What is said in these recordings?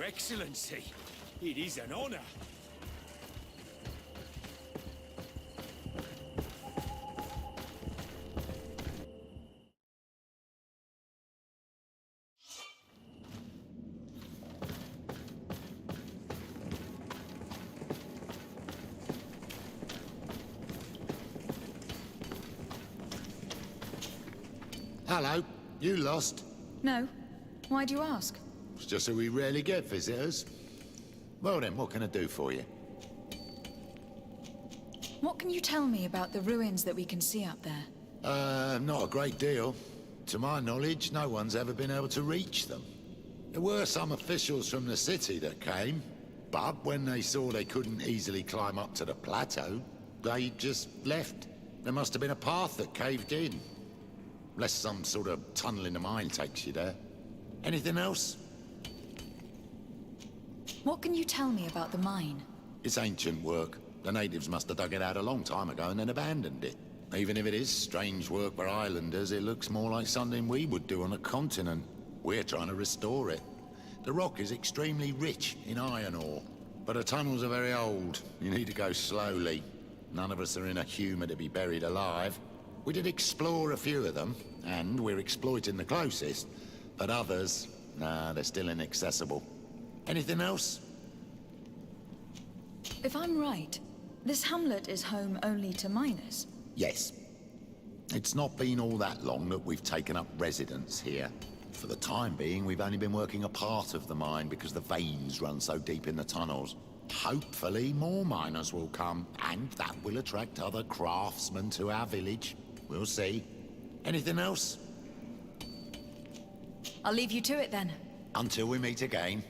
Your Excellency, it is an honor. Hello. You lost? No. Why do you ask? It's just that we rarely get visitors. Well then, what can I do for you? What can you tell me about the ruins that we can see up there? Not a great deal. To my knowledge, no one's ever been able to reach them. There were some officials from the city that came, but when they saw they couldn't easily climb up to the plateau, they just left. There must have been a path that caved in. Unless some sort of tunnel in the mine takes you there. Anything else? What can you tell me about the mine? It's ancient work. The natives must have dug it out a long time ago and then abandoned it. Even if it is strange work for islanders, it looks more like something we would do on a continent. We're trying to restore it. The rock is extremely rich in iron ore, but the tunnels are very old. You need to go slowly. None of us are in a humour to be buried alive. We did explore a few of them, and we're exploiting the closest. But others, nah, they're still inaccessible. Anything else? If I'm right, this hamlet is home only to miners. Yes. It's not been all that long that we've taken up residence here. For the time being, we've only been working a part of the mine because the veins run so deep in the tunnels. Hopefully, more miners will come, and that will attract other craftsmen to our village. We'll see. Anything else? I'll leave you to it then. Until we meet again.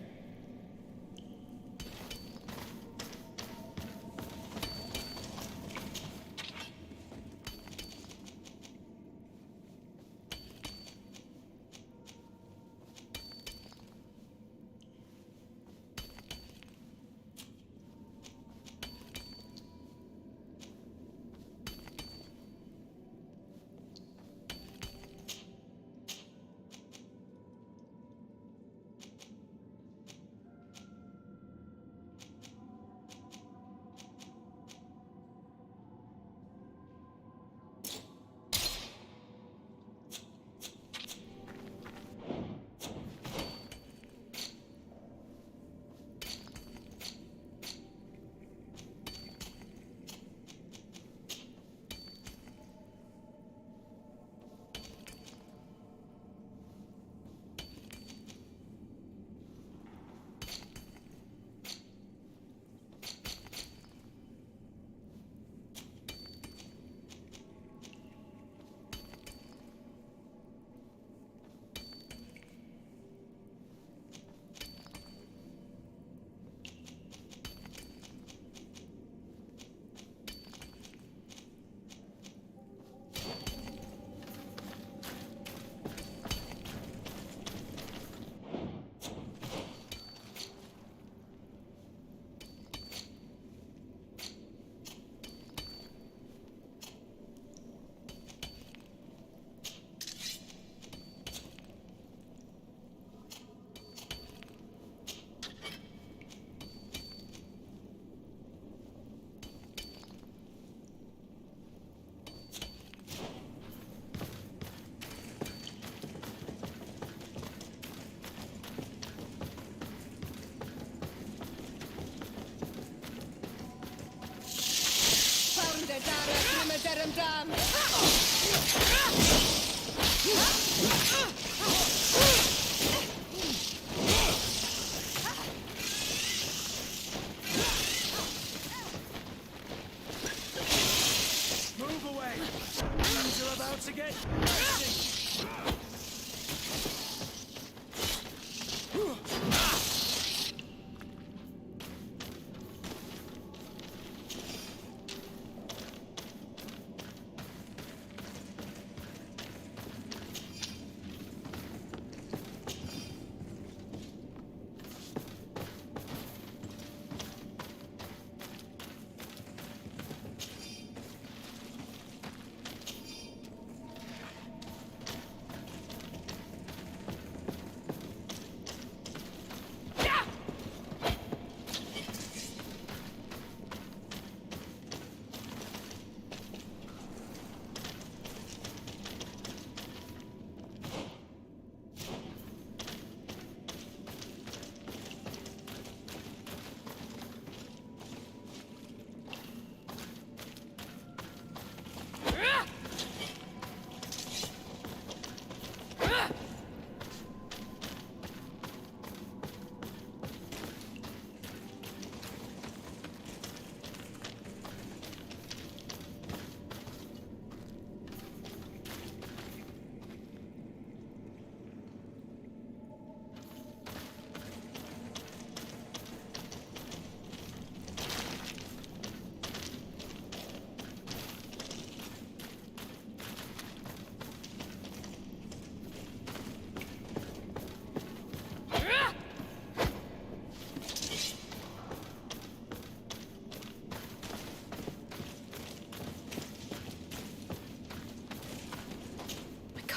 Move away! Things are about to get messy!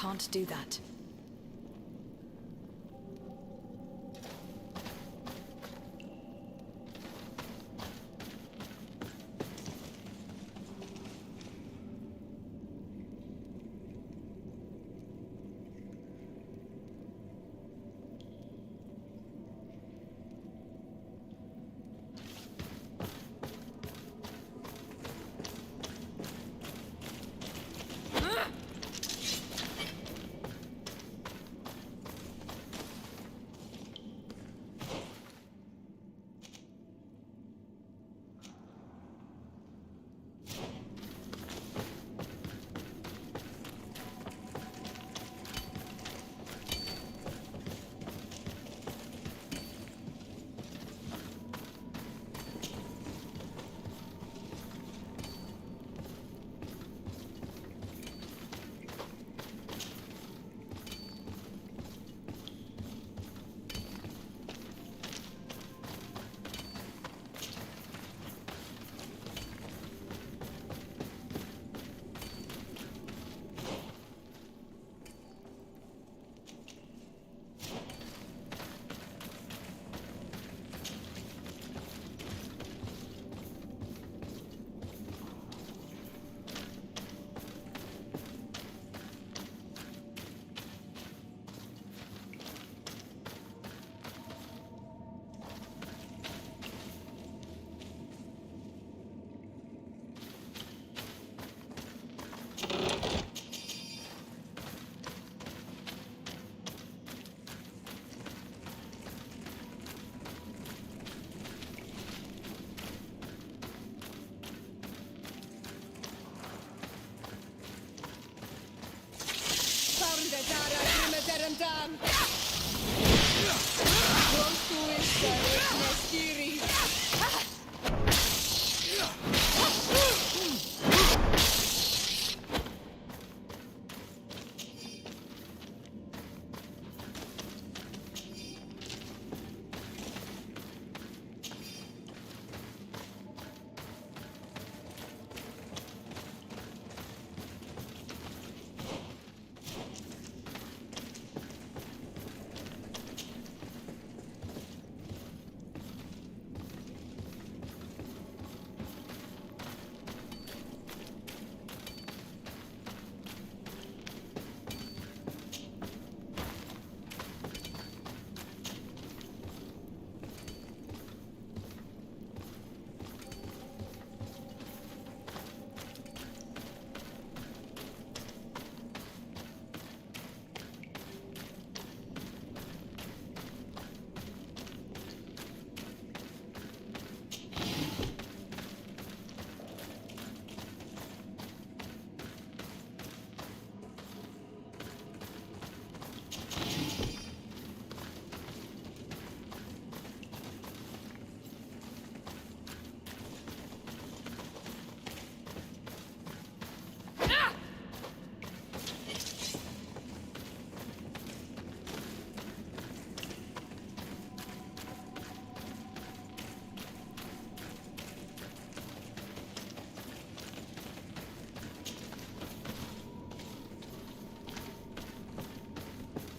can't do that.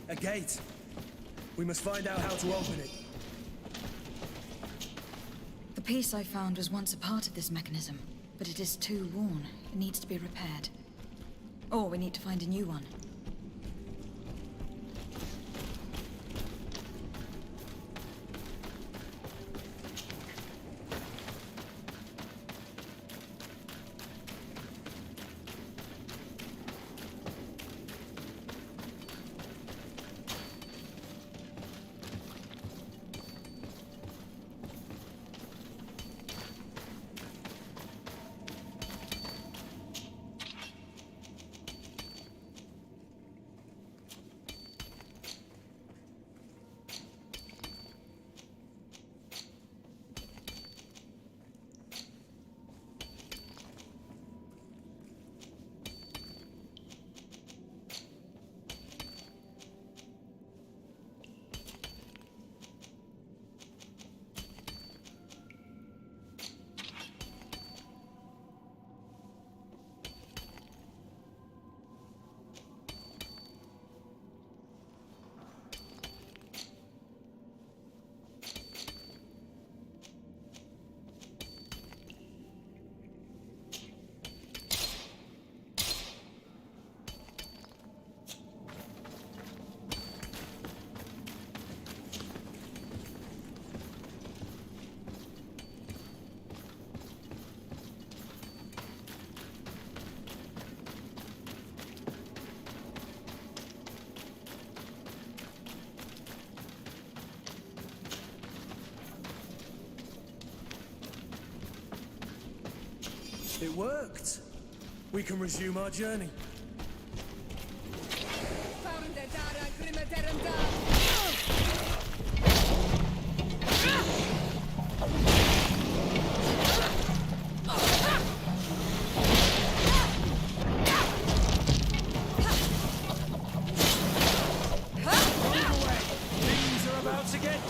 A gate. We must find out how to open it. The piece I found was once a part of this mechanism, but it is too worn. It needs to be repaired. Or we need to find a new one. It worked. We can resume our journey. Things are about to get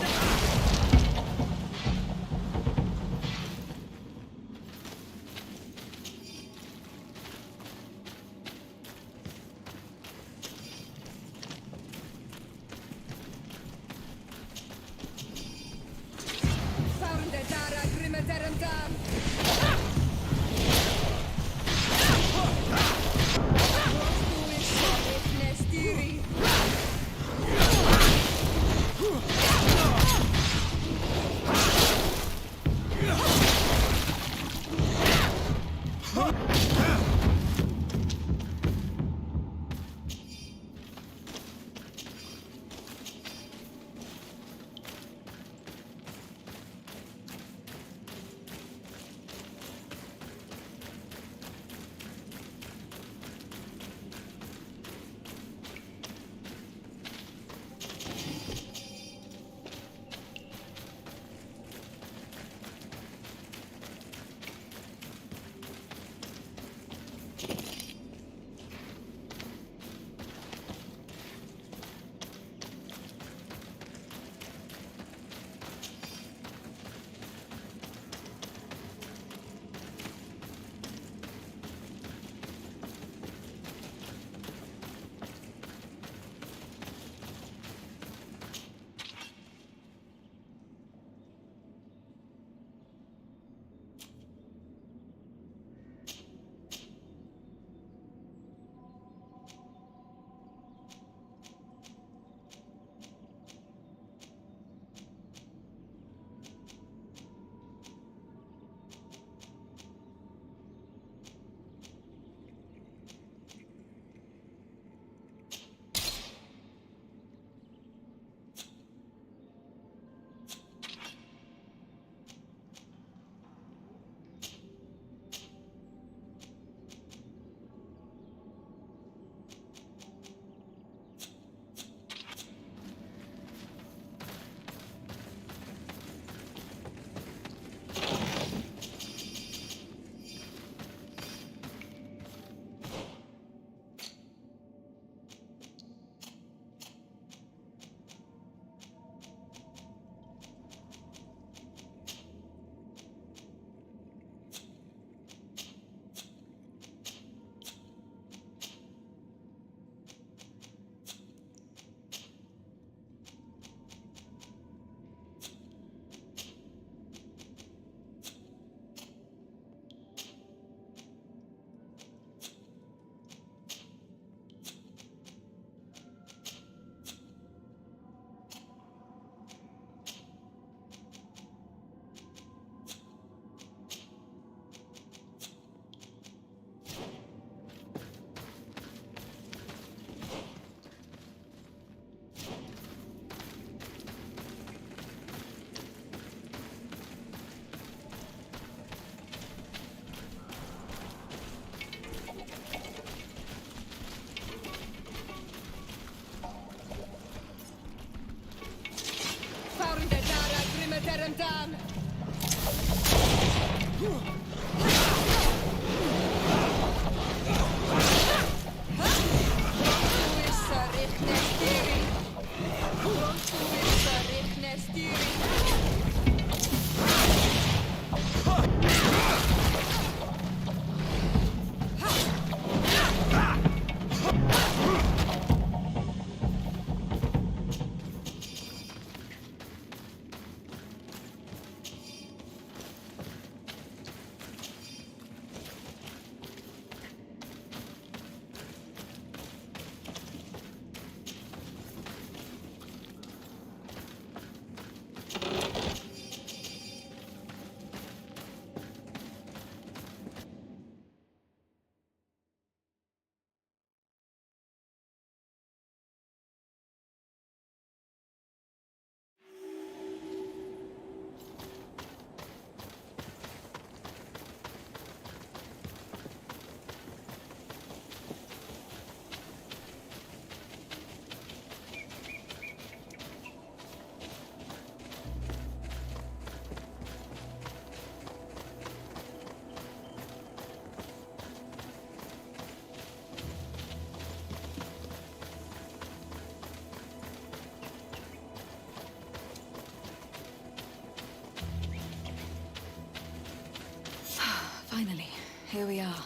here we are.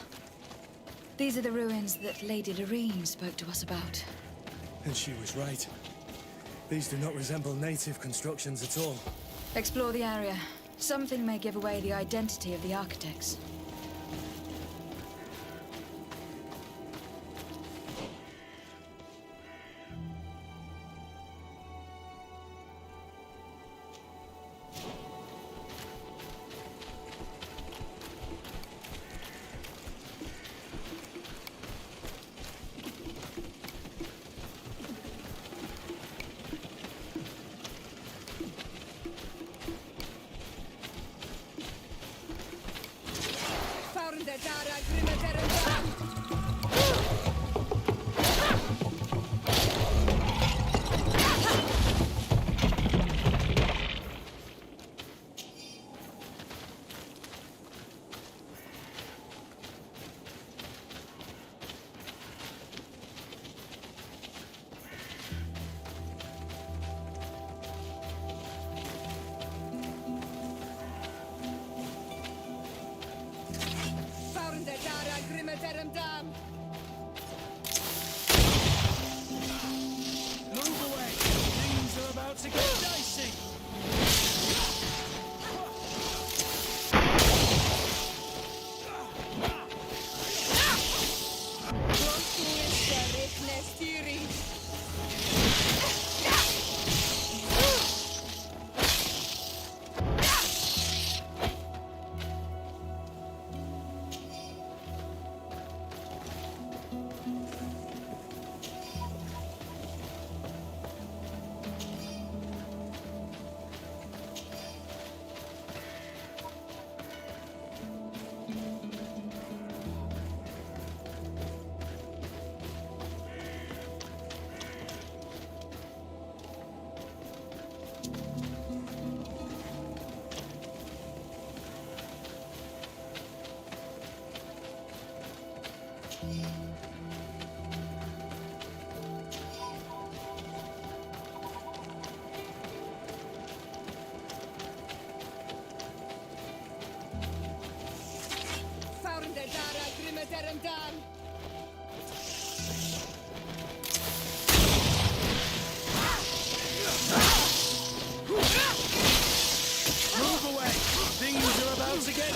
These are the ruins that Lady Lorene spoke to us about. And she was right. These do not resemble native constructions at all. Explore the area. Something may give away the identity of the architects. Move away! Things are about to get dicey! Move away! Things are about to get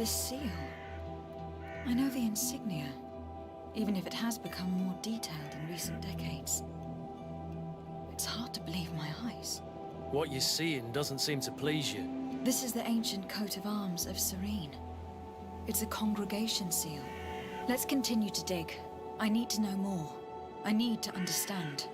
This seal. I know the insignia, even if it has become more detailed in recent decades. It's hard to believe my eyes. What you're seeing doesn't seem to please you. This is the ancient coat of arms of Serene. It's a congregation seal. Let's continue to dig. I need to know more. I need to understand.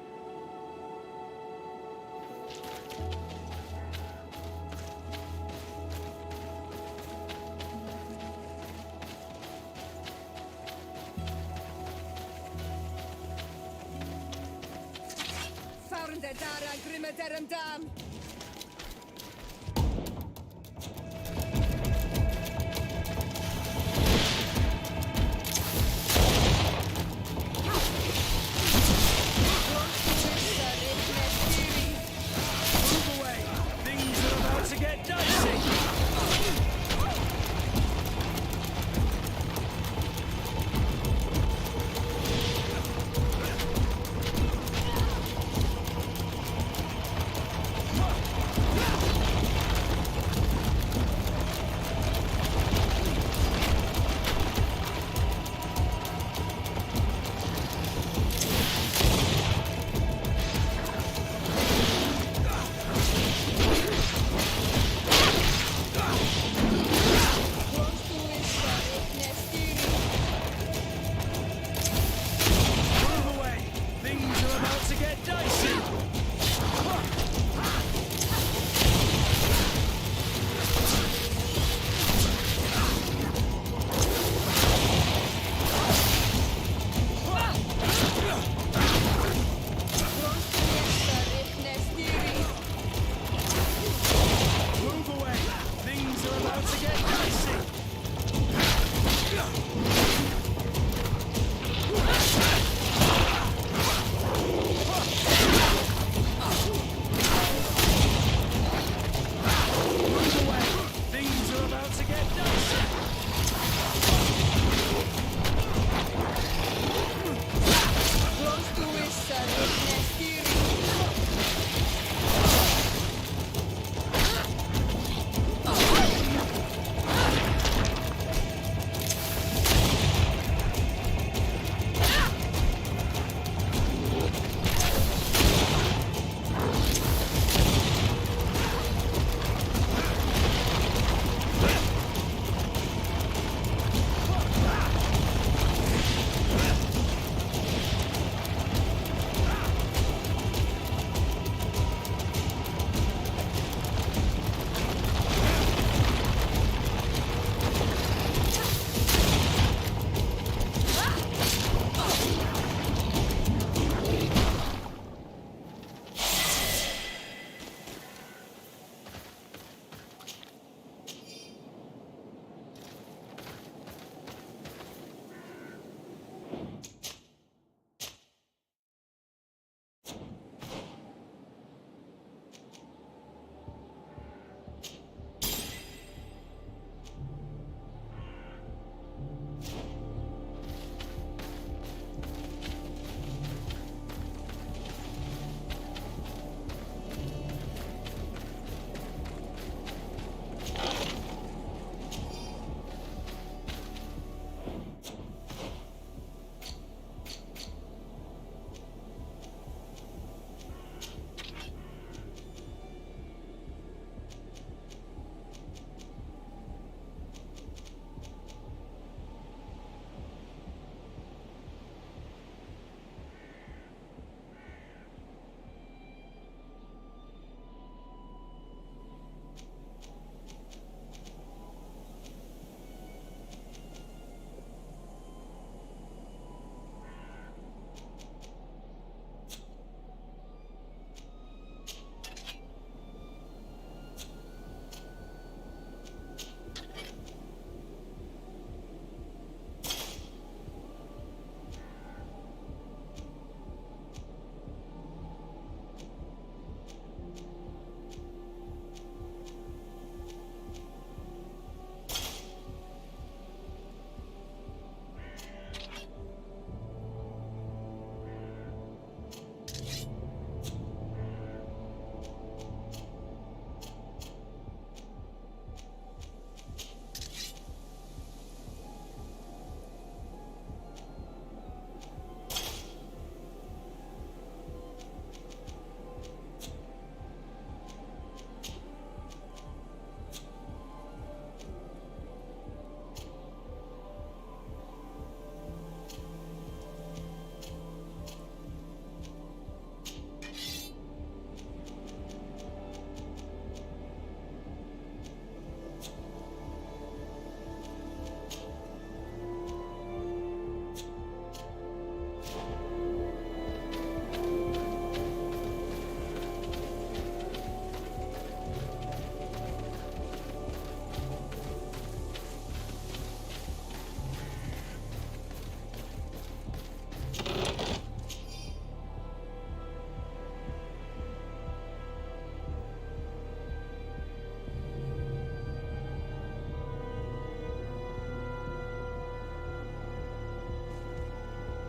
Move away! Things are about to get dicey!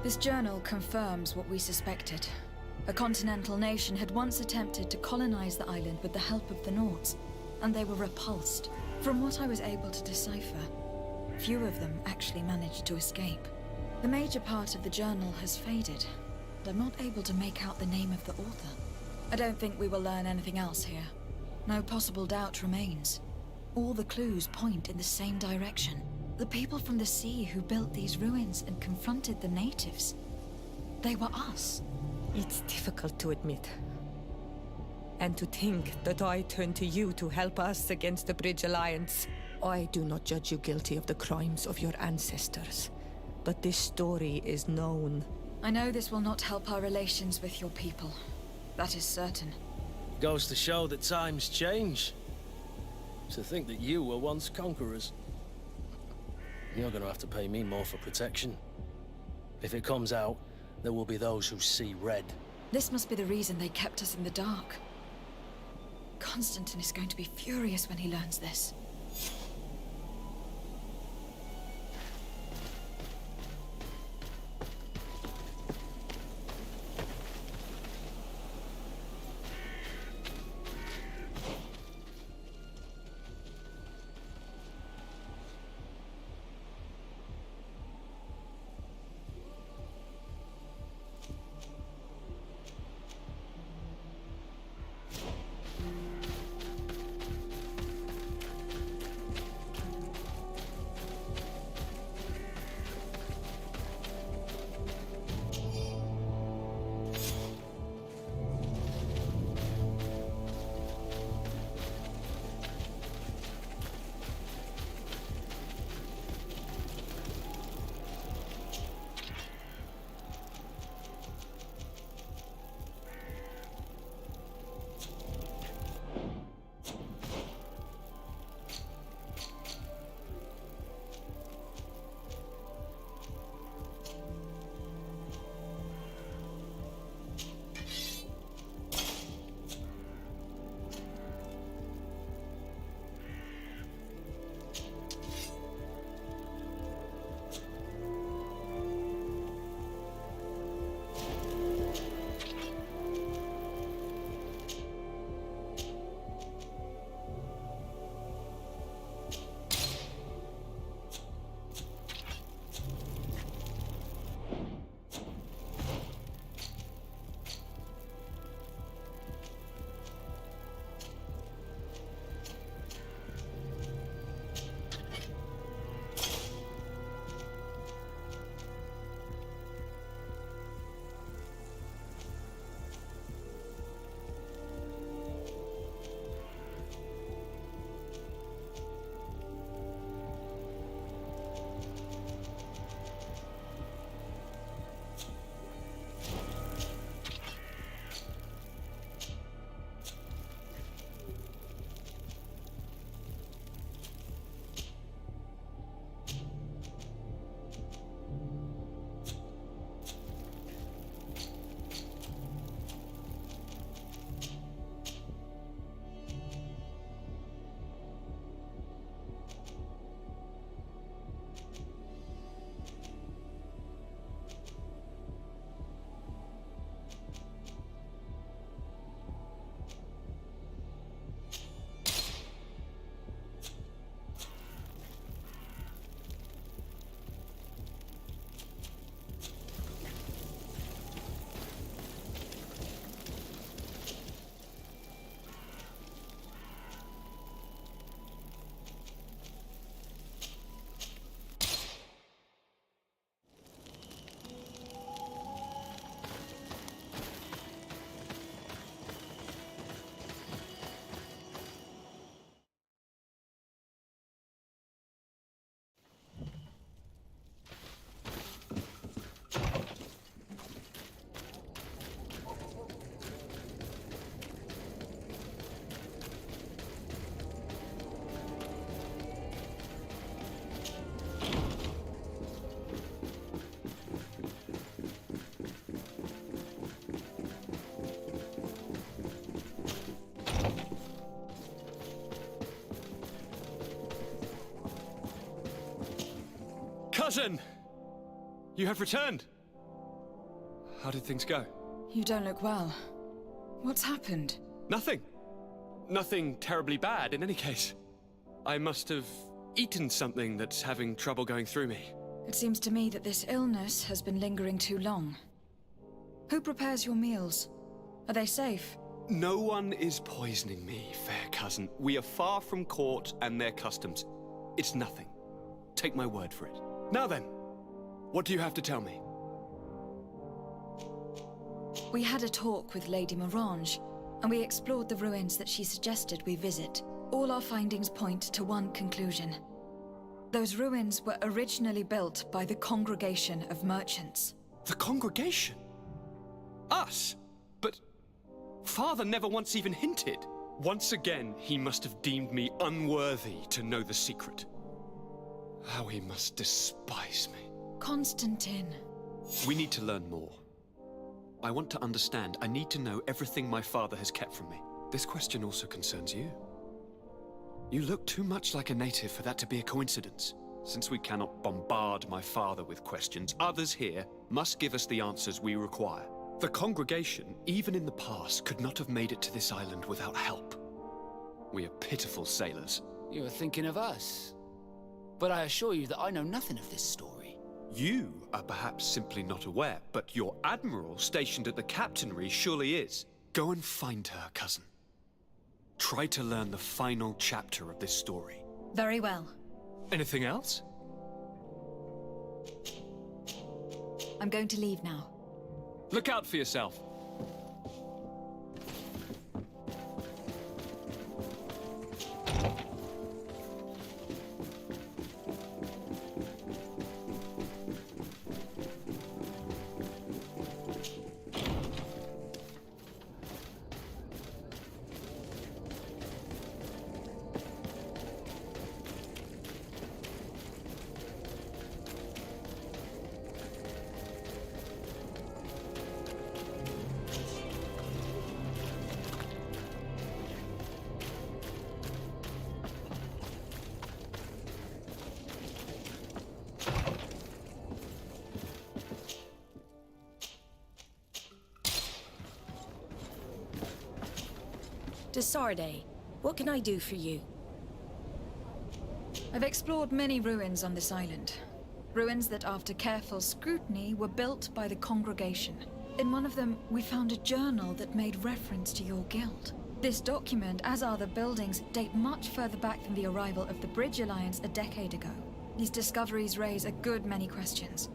This journal confirms what we suspected. A continental nation had once attempted to colonize the island with the help of the Nords, and they were repulsed. From what I was able to decipher, few of them actually managed to escape. The major part of the journal has faded, and I'm not able to make out the name of the author. I don't think we will learn anything else here. No possible doubt remains. All the clues point in the same direction. The people from the sea who built these ruins and confronted the natives. They were us. It's difficult to admit. And to think that I turn to you to help us against the Bridge Alliance. I do not judge you guilty of the crimes of your ancestors. But this story is known. I know this will not help our relations with your people. That is certain. Goes to show that times change. To think that you were once conquerors. You're gonna have to pay me more for protection. If it comes out, there will be those who see red. This must be the reason they kept us in the dark. Constantine is going to be furious when he learns this. Cousin! You have returned! How did things go? You don't look well. What's happened? Nothing. Nothing terribly bad in any case. I must have eaten something that's having trouble going through me. It seems to me that this illness has been lingering too long. Who prepares your meals? Are they safe? No one is poisoning me, fair cousin. We are far from court and their customs. It's nothing. Take my word for it. Now then, what do you have to tell me? We had a talk with Lady Morange, and we explored the ruins that she suggested we visit. All our findings point to one conclusion. Those ruins were originally built by the Congregation of Merchants. The congregation? Us? But Father never once even hinted. Once again, he must have deemed me unworthy to know the secret. How he must despise me. Constantine. We need to learn more. I want to understand. I need to know everything my father has kept from me. This question also concerns you. You look too much like a native for that to be a coincidence. Since we cannot bombard my father with questions, others here must give us the answers we require. The congregation, even in the past, could not have made it to this island without help. We are pitiful sailors. You are thinking of us. But I assure you that I know nothing of this story. You are perhaps simply not aware, but your admiral stationed at the captainry surely is. Go and find her, cousin. Try to learn the final chapter of this story. Very well. Anything else? I'm going to leave now. Look out for yourself. Desarde, what can I do for you? I've explored many ruins on this island. Ruins that, after careful scrutiny, were built by the congregation. In one of them, we found a journal that made reference to your guild. This document, as are the buildings, date much further back than the arrival of the Bridge Alliance a decade ago. These discoveries raise a good many questions.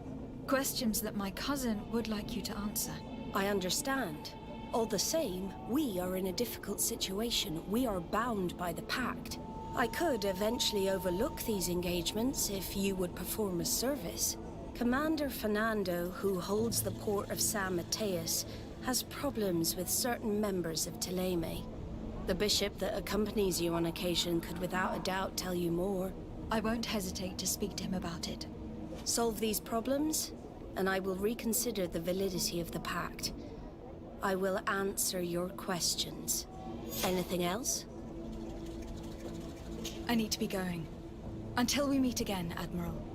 Questions that my cousin would like you to answer. I understand. All the same, we are in a difficult situation. We are bound by the pact. I could eventually overlook these engagements if you would perform a service. Commander Fernando, who holds the port of San Mateus, has problems with certain members of Teleme. The bishop that accompanies you on occasion could without a doubt tell you more. I won't hesitate to speak to him about it. Solve these problems, and I will reconsider the validity of the pact. I will answer your questions. Anything else? I need to be going. Until we meet again, Admiral.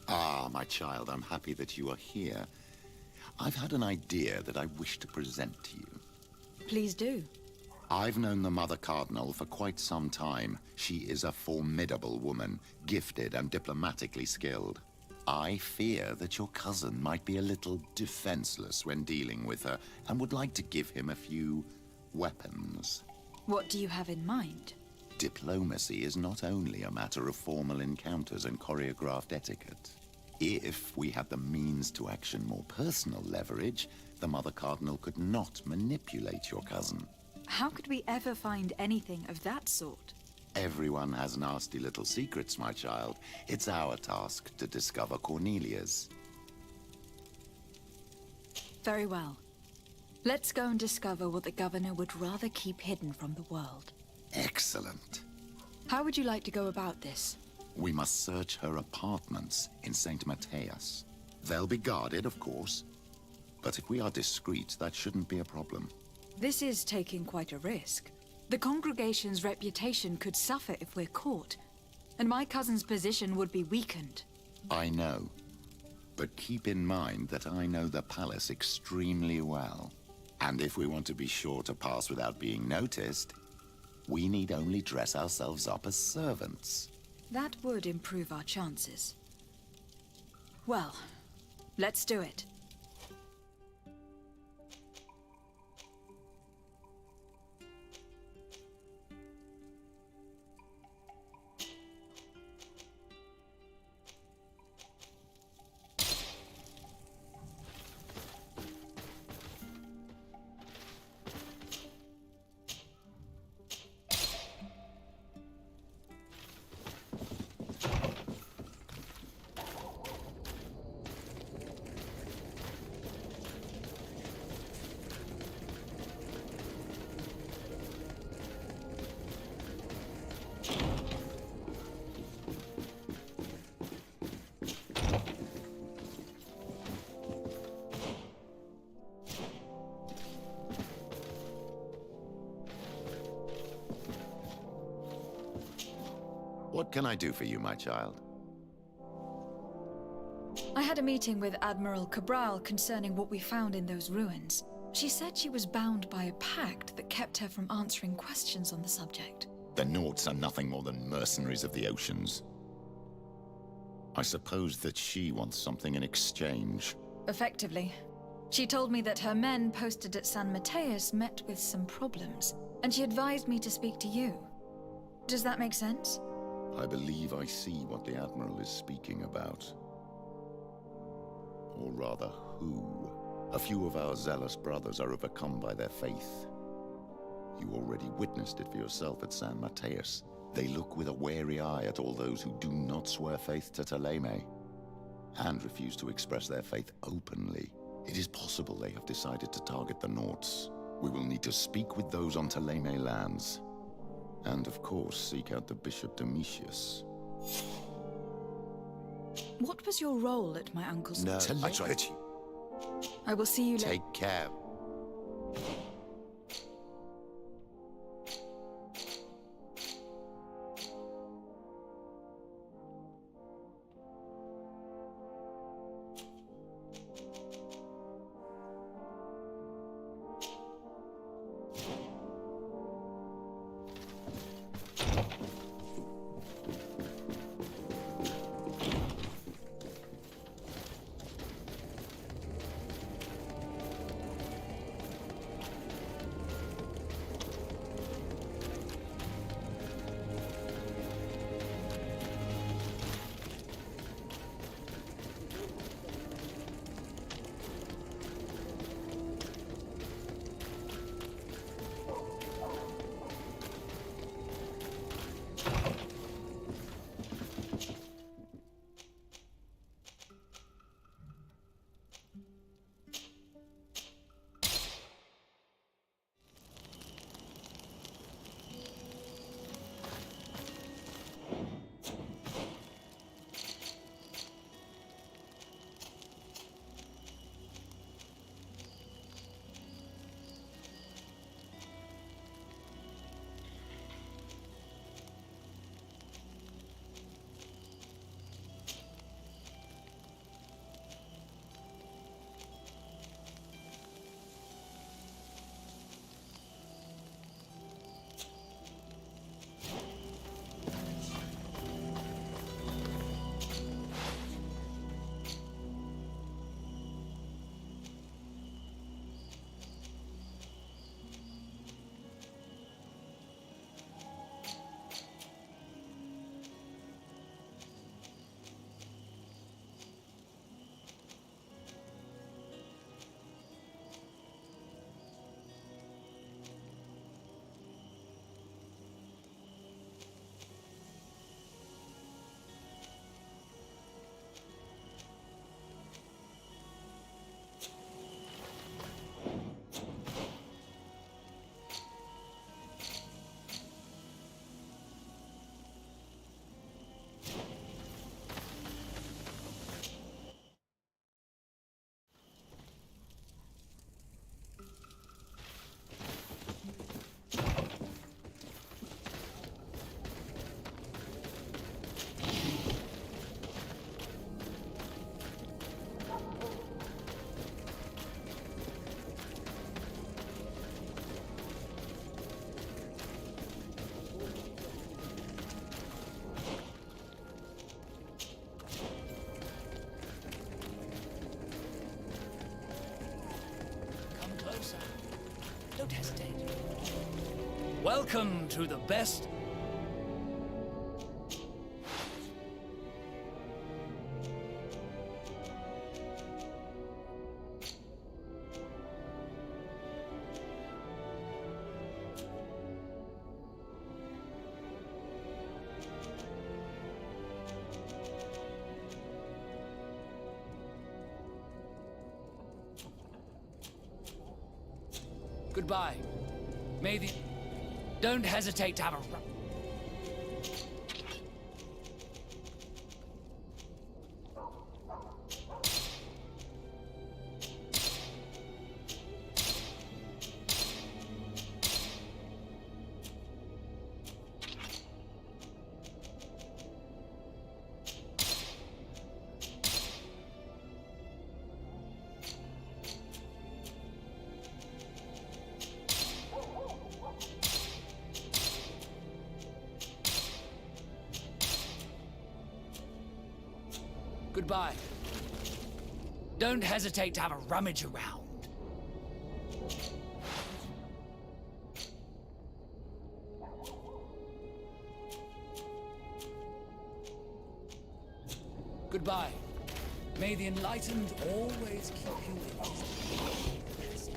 Ah, my child, I'm happy that you are here. I've had an idea that I wish to present to you. Please do. I've known the Mother Cardinal for quite some time. She is a formidable woman, gifted and diplomatically skilled. I fear that your cousin might be a little defenseless when dealing with her, and would like to give him a few weapons. What do you have in mind? Diplomacy is not only a matter of formal encounters and choreographed etiquette. If we had the means to action more personal leverage, the Mother Cardinal could not manipulate your cousin. How could we ever find anything of that sort? Everyone has nasty little secrets, my child. It's our task to discover Cornelia's. Very well. Let's go and discover what the governor would rather keep hidden from the world. Excellent. How would you like to go about this? We must search her apartments in St. Matthias. They'll be guarded, of course. But if we are discreet, that shouldn't be a problem. This is taking quite a risk. The congregation's reputation could suffer if we're caught, and my cousin's position would be weakened. I know. But keep in mind that I know the palace extremely well. And if we want to be sure to pass without being noticed, we need only dress ourselves up as servants. That would improve our chances. Well, let's do it. What can I do for you, my child? I had a meeting with Admiral Cabral concerning what we found in those ruins. She said she was bound by a pact that kept her from answering questions on the subject. The Nauts are nothing more than mercenaries of the oceans. I suppose that she wants something in exchange. Effectively. She told me that her men posted at San Mateus met with some problems, and she advised me to speak to you. Does that make sense? I believe I see what the Admiral is speaking about. Or rather, who. A few of our zealous brothers are overcome by their faith. You already witnessed it for yourself at San Mateus. They look with a wary eye at all those who do not swear faith to Thélème, and refuse to express their faith openly. It is possible they have decided to target the Nauts. We will need to speak with those on Thélème lands. And of course, seek out the Bishop Domitius. What was your role at my uncle's? No, I tried. I will see you later. Take care. Don't hesitate. Welcome to the best. Goodbye. May the... Don't hesitate to have a... Goodbye. Don't hesitate to have a rummage around. Goodbye. May the enlightened always keep you in his...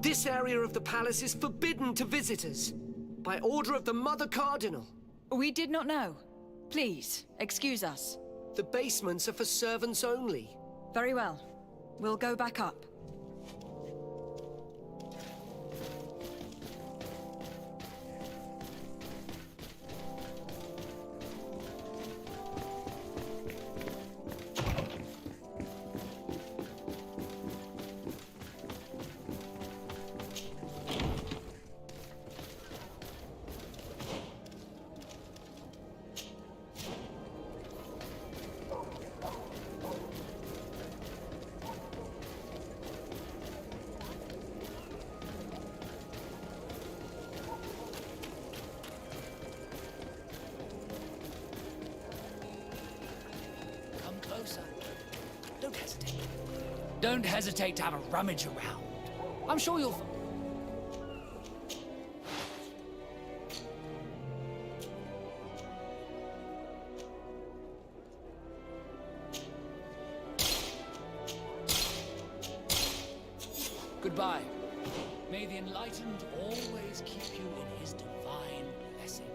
This area of the palace is forbidden to visitors, by order of the Mother Cardinal. We did not know. Please, excuse us. The basements are for servants only. Very well. We'll go back up. Don't hesitate. Don't hesitate to have a rummage around. I'm sure you'll... Goodbye. May the enlightened always keep you in his divine blessing.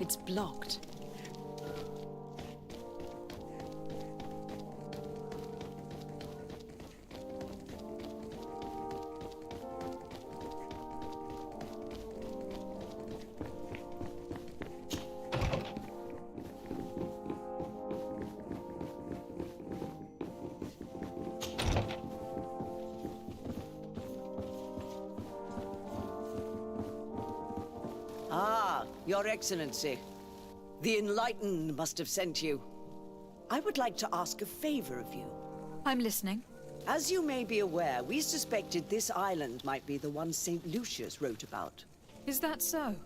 It's blocked. Ah, Your Excellency. The Enlightened must have sent you. I would like to ask a favor of you. I'm listening. As you may be aware, we suspected this island might be the one St. Lucius wrote about. Is that so?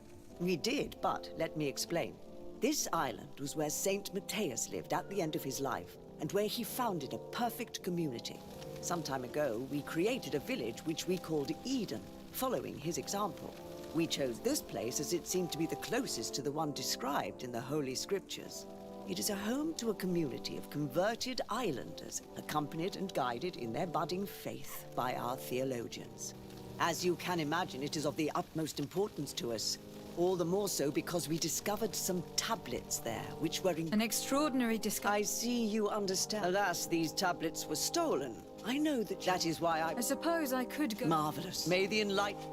We did, but let me explain. This island was where St. Matthias lived at the end of his life, and where he founded a perfect community. Some time ago, we created a village which we called Eden, following his example. We chose this place as it seemed to be the closest to the one described in the Holy Scriptures. It is a home to a community of converted islanders, accompanied and guided in their budding faith by our theologians. As you can imagine, it is of the utmost importance to us. All the more so because we discovered some tablets there, which were An extraordinary discovery. I see you understand. Alas, these tablets were stolen. I know that is why I suppose I could go... Marvelous. May the enlightened...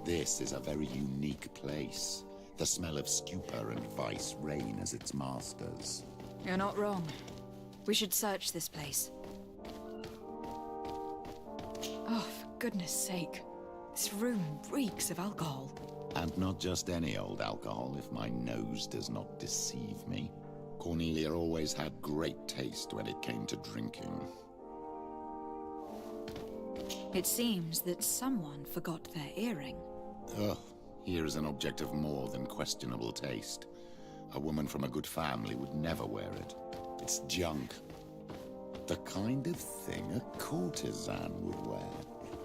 This is a very unique place. The smell of stupor and vice reign as its masters. You're not wrong. We should search this place. Oh, for goodness sake. This room reeks of alcohol. And not just any old alcohol, if my nose does not deceive me. Cornelia always had great taste when it came to drinking. It seems that someone forgot their earring. Ugh, here is an object of more than questionable taste. A woman from a good family would never wear it. It's junk. The kind of thing a courtesan would wear.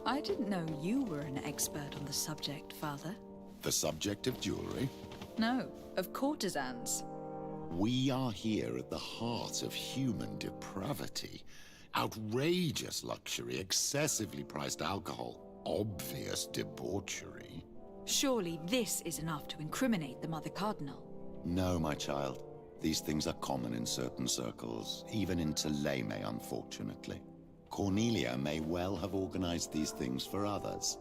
I didn't know you were an expert on the subject, Father. The subject of jewelry? No, of courtesans. We are here at the heart of human depravity. Outrageous luxury, excessively priced alcohol, obvious debauchery. Surely this is enough to incriminate the Mother Cardinal. No, my child. These things are common in certain circles, even in Thélème, unfortunately. Cornelia may well have organized these things for others.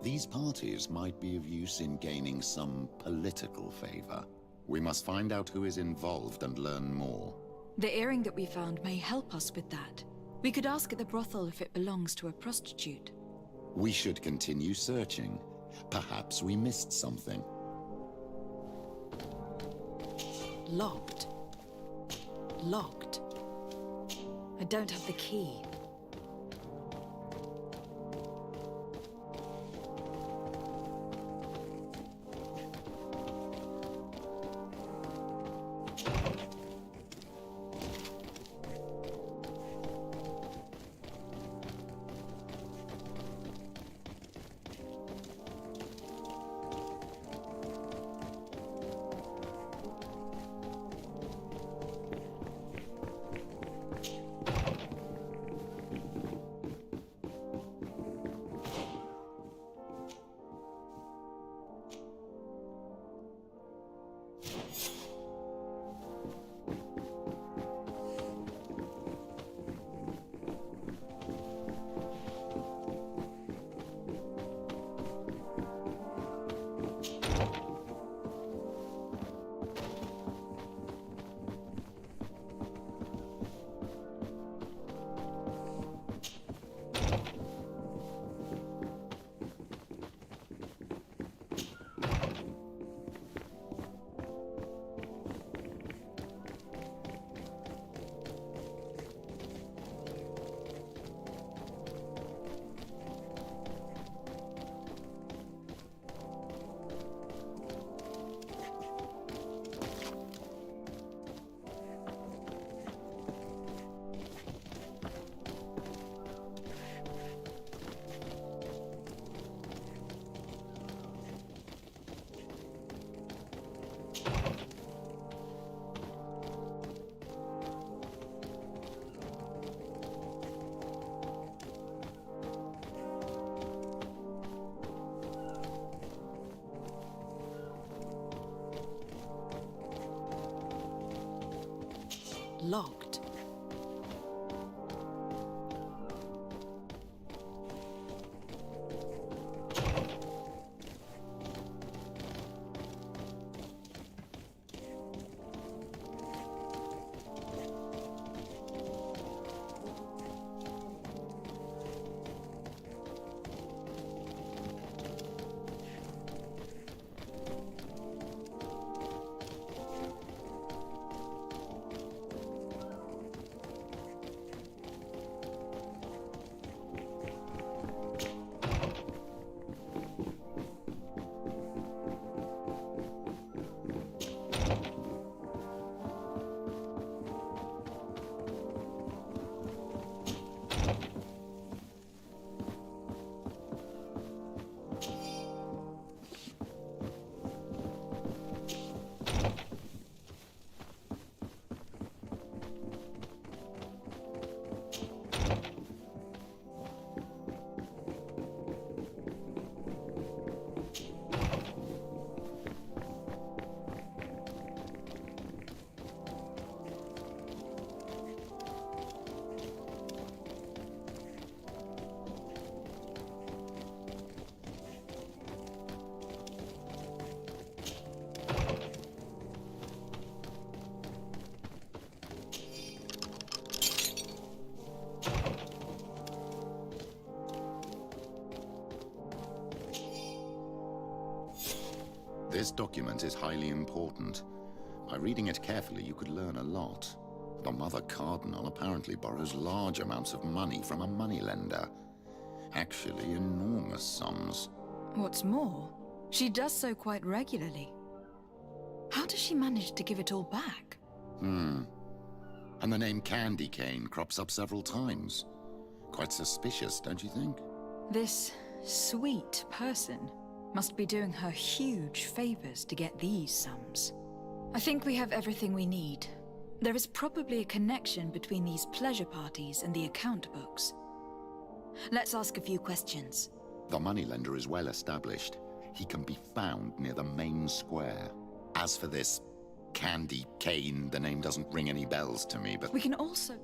These parties might be of use in gaining some political favor. We must find out who is involved and learn more. The earring that we found may help us with that. We could ask at the brothel if it belongs to a prostitute. We should continue searching. Perhaps we missed something. Locked. Locked. I don't have the key. Locked. This document is highly important. By reading it carefully, you could learn a lot. The Mother Cardinal apparently borrows large amounts of money from a moneylender. Actually, enormous sums. What's more, she does so quite regularly. How does she manage to give it all back? And the name Candy Cane crops up several times. Quite suspicious, don't you think? This sweet person must be doing her huge favors to get these sums. I think we have everything we need. There is probably a connection between these pleasure parties and the account books. Let's ask a few questions. The moneylender is well established. He can be found near the main square. As for this Candy Cane, the name doesn't ring any bells to me, but... We can also...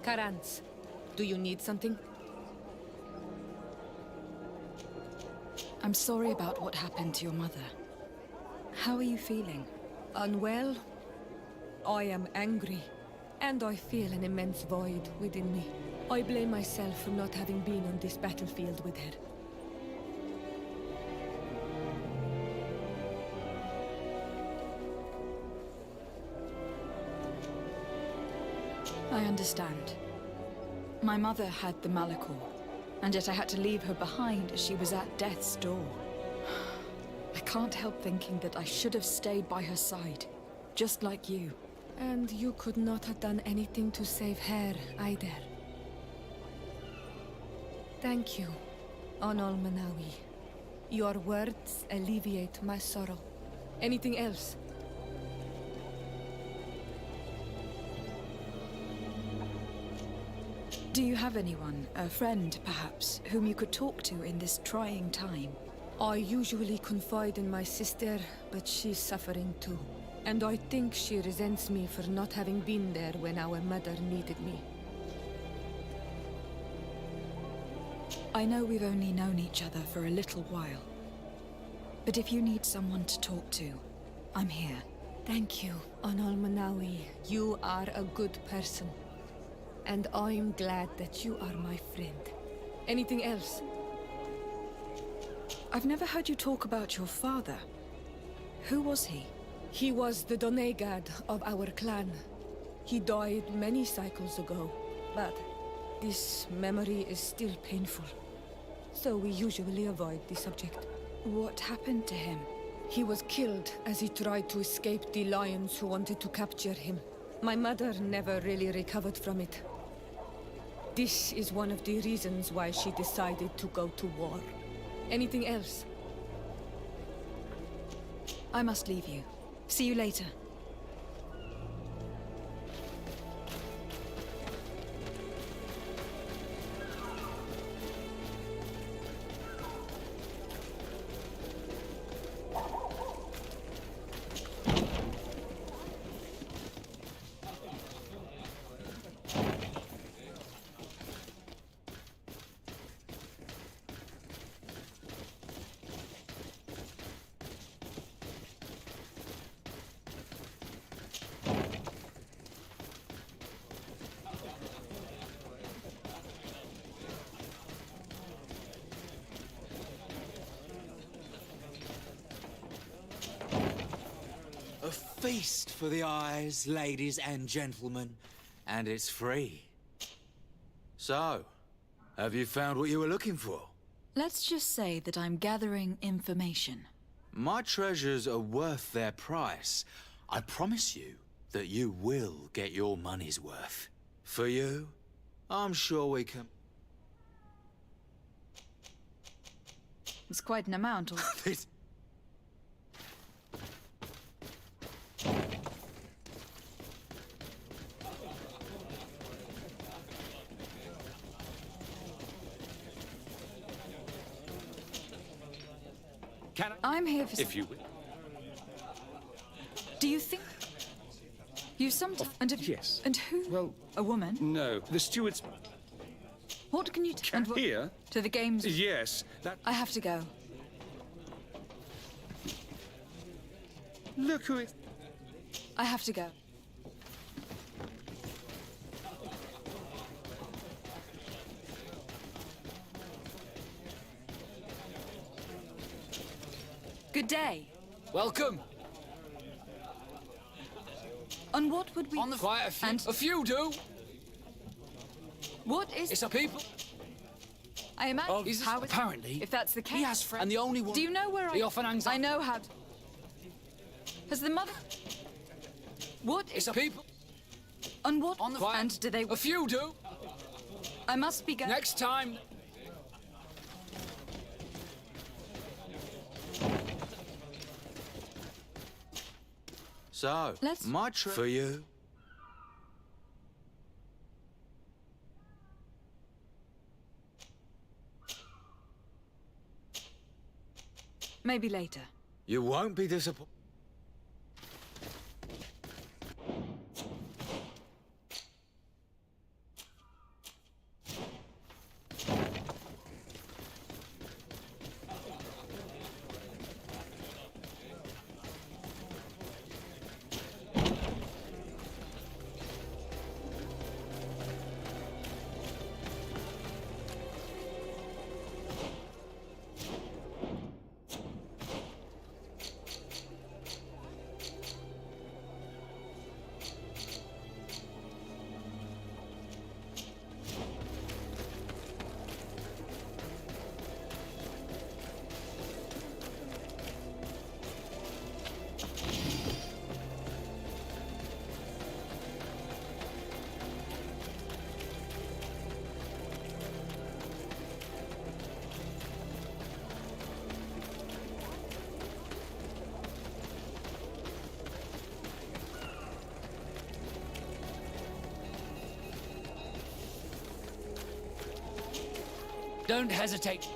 Karans, do you need something? I'm sorry about what happened to your mother. How are you feeling? Unwell? I am angry, and I feel an immense void within me. I blame myself for not having been on this battlefield with her. I understand. My mother had the Malachor, and yet I had to leave her behind as she was at death's door. I can't help thinking that I should have stayed by her side, just like you. And you could not have done anything to save her, either. Thank you, Anol Manawi. Your words alleviate my sorrow. Anything else? Do you have anyone, a friend perhaps, whom you could talk to in this trying time? I usually confide in my sister, but she's suffering too. And I think she resents me for not having been there when our mother needed me. I know we've only known each other for a little while. But if you need someone to talk to, I'm here. Thank you, Anol Manawi. You are a good person. And I'm glad that you are my friend. Anything else? I've never heard you talk about your father. Who was he? He was the Donegad of our clan. He died many cycles ago, but this memory is still painful. So we usually avoid the subject. What happened to him? He was killed as he tried to escape the lions who wanted to capture him. My mother never really recovered from it. This is one of the reasons why she decided to go to war. Anything else? I must leave you. See you later. A feast for the eyes, ladies and gentlemen, and it's free. So, have you found what you were looking for? Let's just say that I'm gathering information. My treasures are worth their price. I promise you that you will get your money's worth. For you, I'm sure we can... It's quite an amount, or... This- Can I? I'm here for... If you will. Do you think... You sometimes... And if... Yes. And who? Well... A woman? No. The stewards... What can you... Can hear? To the games... Yes. That... I have to go. Look who it... I have to go. Good day. Welcome. On what would we... On the... Quite a few. And... A few do. What is... It's a people. I imagine... He's How is... apparently... If that's the case... He has friends. And the only one... Do you know where He often hangs I out. know how to... Has the mother... What is... It's a people. On what... On the... And do they... A few do. I must be going... Next time... So, Let's- my for you. Maybe later. You won't be disappointed. Don't hesitate.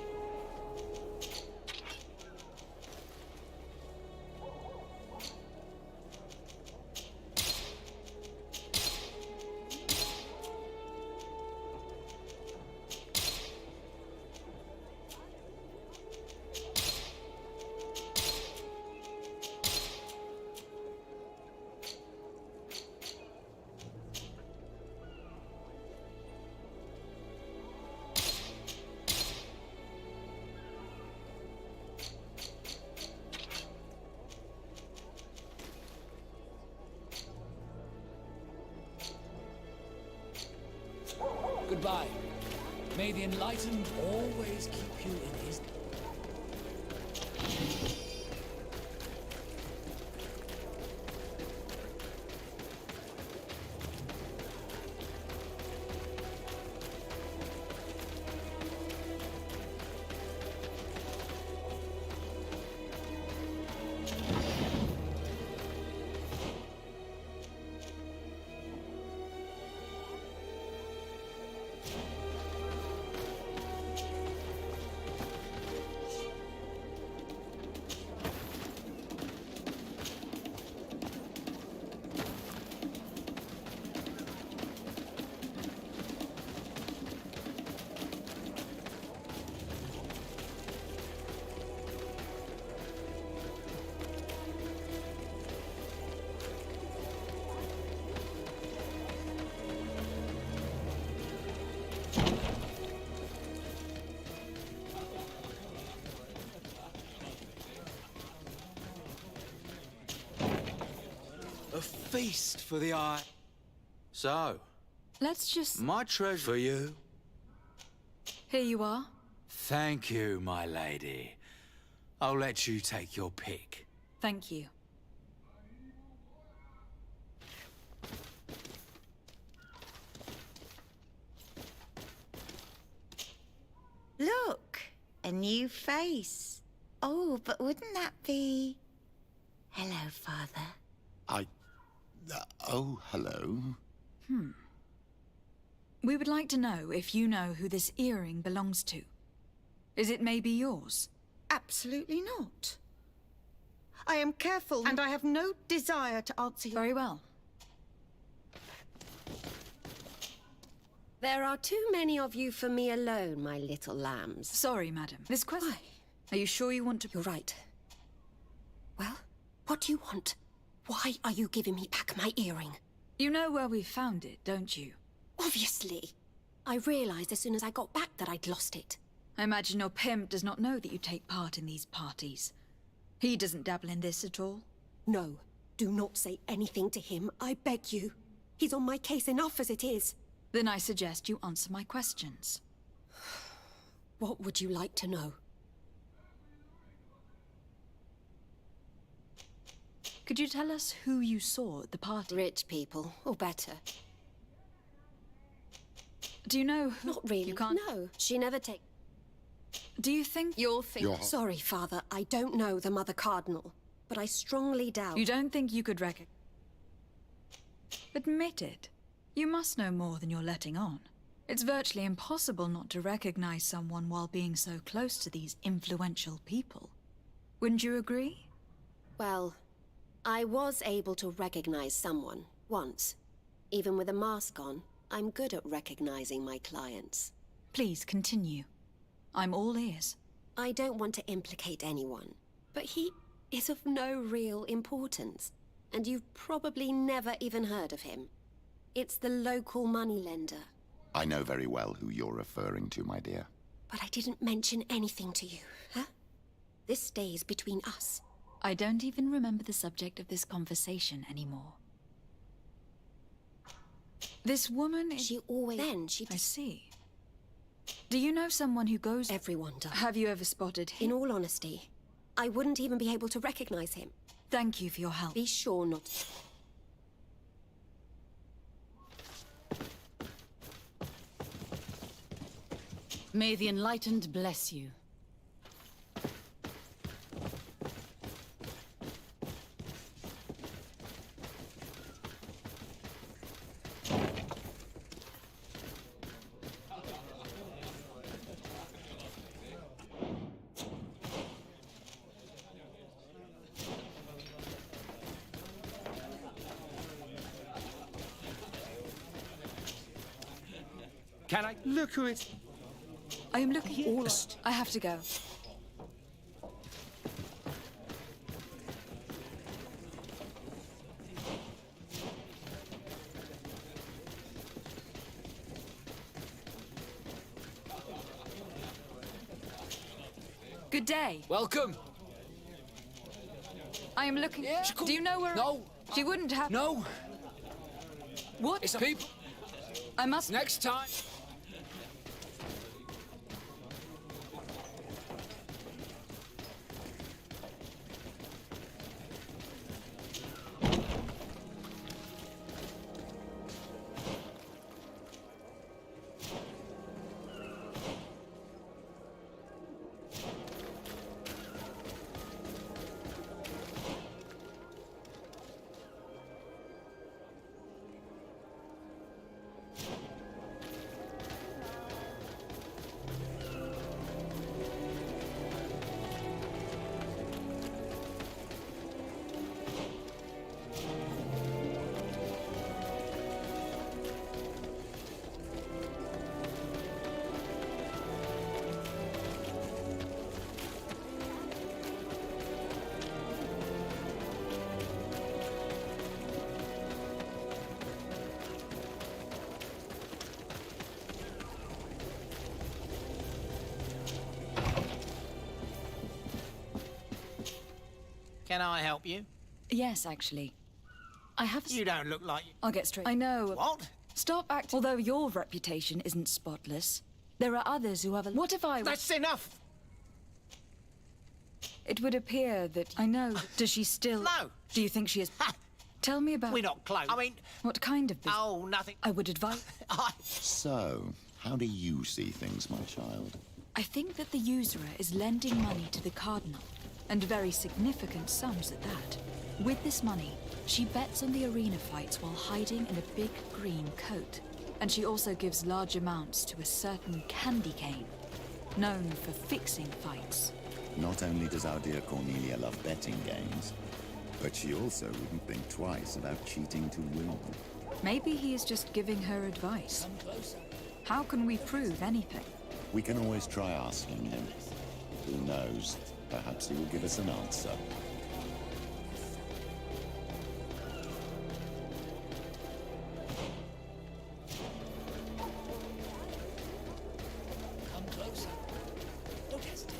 Goodbye. May the Enlightened always keep you in his... A feast for the eye. So, Let's just... my treasure for you. Here you are. Thank you, my lady. I'll let you take your pick. Thank you. Look, a new face. Oh, but wouldn't that be... Hello, Father. Oh, hello. We would like to know if you know who this earring belongs to. Is it maybe yours? Absolutely not. I am careful, and I have no desire to answer your... Very well. There are too many of you for me alone, my little lambs. Sorry, madam. This question... Why? Are you sure you want to... You're right. Well, what do you want? Why are you giving me back my earring? You know where we found it, don't you? Obviously. I realized as soon as I got back that I'd lost it. I imagine your pimp does not know that you take part in these parties. He doesn't dabble in this at all? No, do not say anything to him, I beg you. He's on my case enough as it is. Then I suggest you answer my questions. What would you like to know? Could you tell us who you saw at the party? Rich people, or better. Do you know who... Not really, You can't... no. She never take... Do you think you'll think... Sorry, Father, I don't know the Mother Cardinal, but I strongly doubt... You don't think you could recognize... Admit it. You must know more than you're letting on. It's virtually impossible not to recognize someone while being so close to these influential people. Wouldn't you agree? Well, I was able to recognize someone, once. Even with a mask on, I'm good at recognizing my clients. Please continue. I'm all ears. I don't want to implicate anyone, but he is of no real importance, and you've probably never even heard of him. It's the local moneylender. I know very well who you're referring to, my dear. But I didn't mention anything to you, huh? This stays between us. I don't even remember the subject of this conversation anymore. This woman is... She always... Then she... I see. Do you know someone who goes... Everyone does. Have you ever spotted him? In all honesty, I wouldn't even be able to recognize him. Thank you for your help. Be sure not... May the Enlightened bless you. Can I? Look who it's... I am looking. All I have to go. Good day. Welcome. I am looking. Yeah. Do you know where? No. She wouldn't have. No. What? It's people. I must. Next time. Can I help you? Yes, actually. I have. You don't look like... I'll get straight. I know. What? Stop acting. Although your reputation isn't spotless, there are others who have a. What if I? That's enough. It would appear that I know. Does she still? No. Do you think she is? Tell me about. We're not close. I mean... What kind of business? Oh, nothing. I would advise. So, how do you see things, my child? I think that the usurer is lending money to the Cardinal, and very significant sums at that. With this money, she bets on the arena fights while hiding in a big green coat. And she also gives large amounts to a certain candy cane, known for fixing fights. Not only does our dear Cornelia love betting games, but she also wouldn't think twice about cheating to win. Maybe he is just giving her advice. How can we prove anything? We can always try asking him. Who knows? Perhaps he will give us an answer. Come closer. Don't hesitate.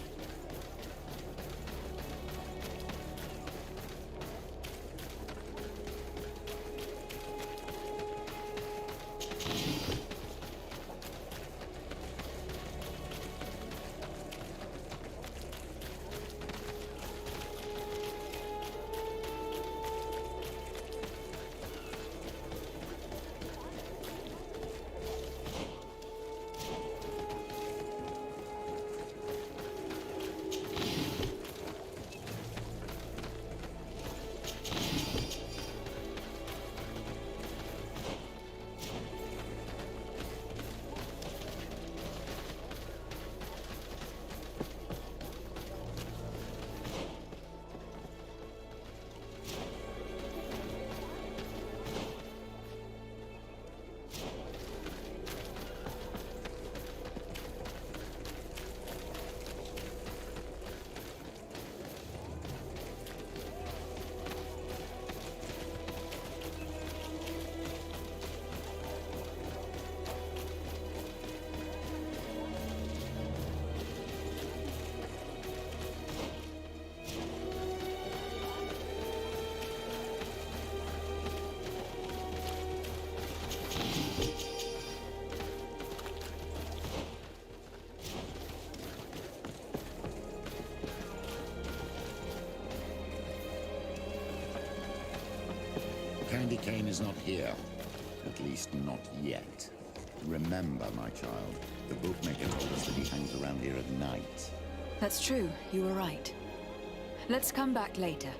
Candy cane is not here. At least not yet. Remember, my child, the bookmaker told us that he hangs around here at night. That's true. You were right. Let's come back later.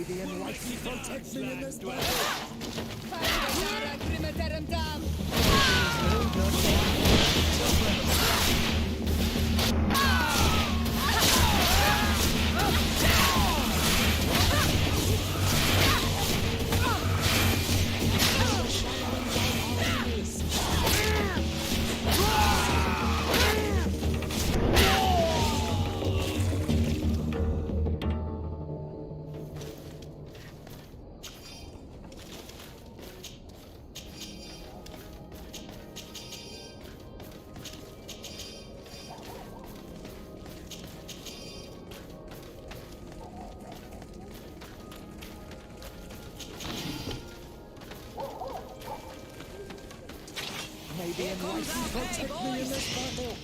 the enlightened protect me in this battle. May the enlightened protect me in this battle.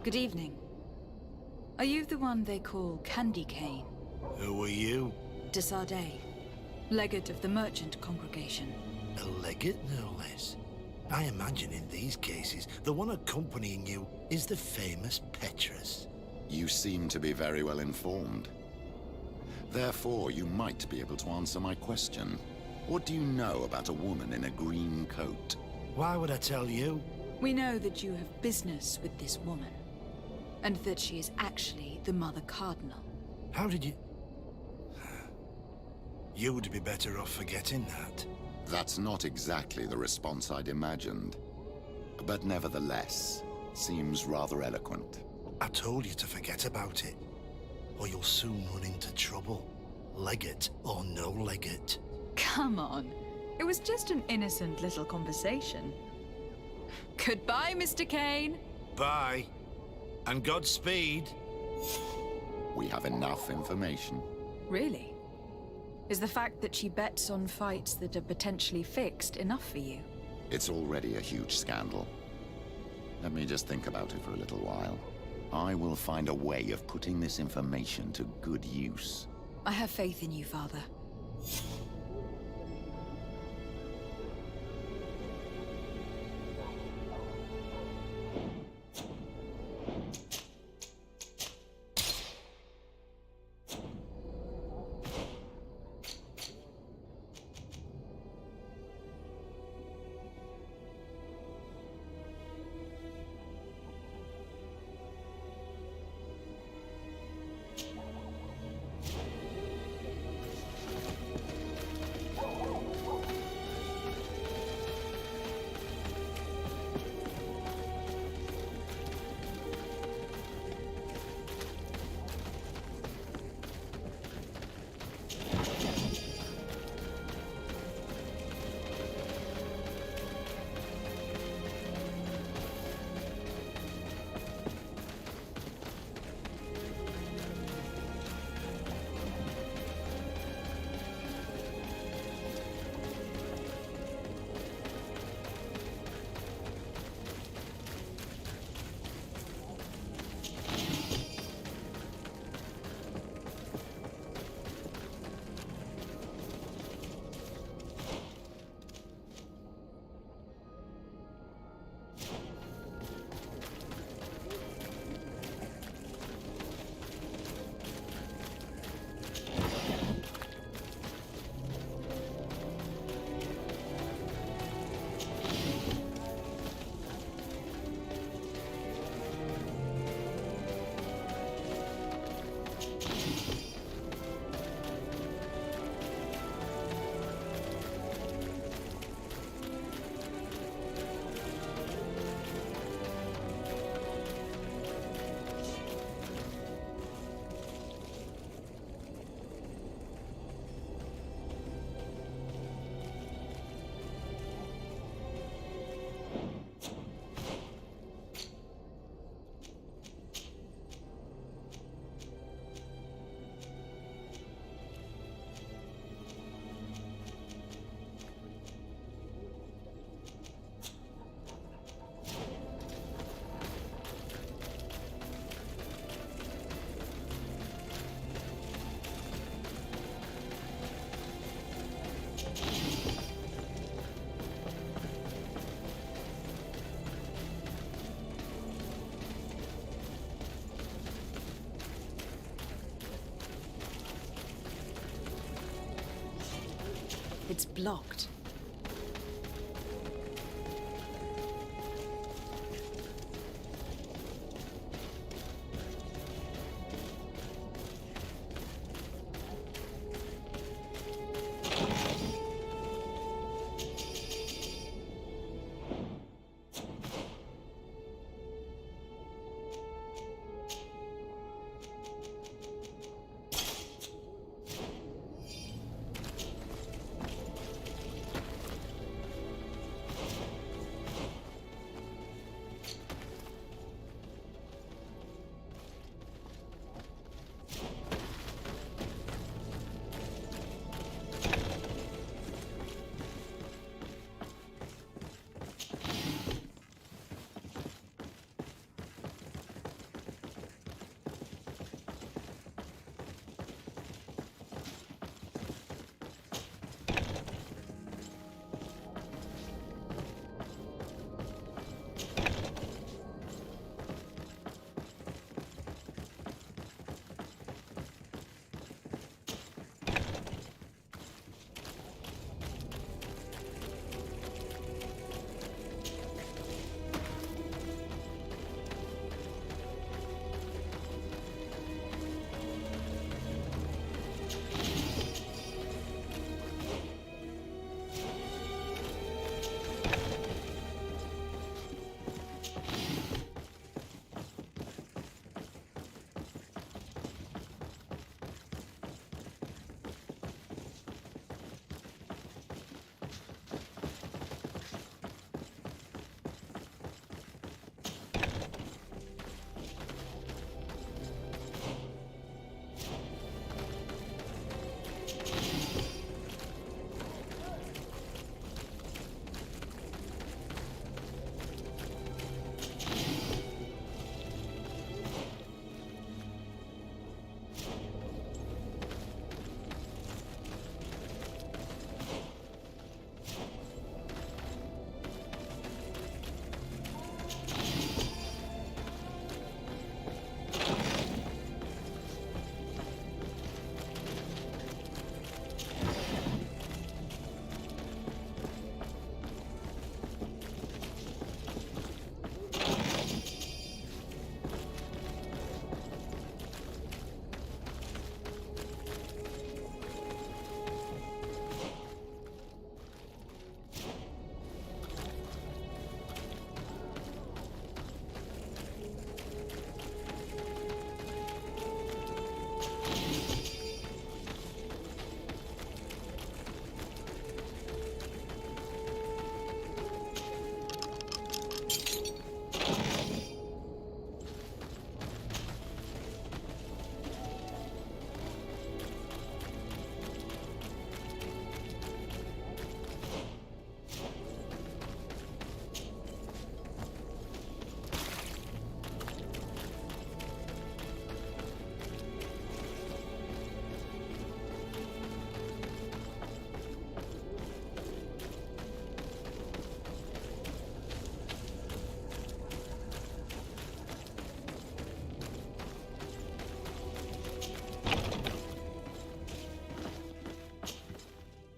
Good evening. Are you the one they call Candy Cane? Who are you? Desardet, legate of the merchant congregation. A legate, no less. I imagine in these cases, the one accompanying you is the famous Petrus. You seem to be very well informed. Therefore, you might be able to answer my question. What do you know about a woman in a green coat? Why would I tell you? We know that you have business with this woman, and that she is actually the Mother Cardinal. How did you... You would be better off forgetting that. That's not exactly the response I'd imagined. But nevertheless, seems rather eloquent. I told you to forget about it, or you'll soon run into trouble. Legate or no legate. Come on. It was just an innocent little conversation. Goodbye, Mr. Kane. Bye. And Godspeed. We have enough information. Really? Is the fact that she bets on fights that are potentially fixed enough for you? It's already a huge scandal. Let me just think about it for a little while. I will find a way of putting this information to good use. I have faith in you, Father. It's blocked.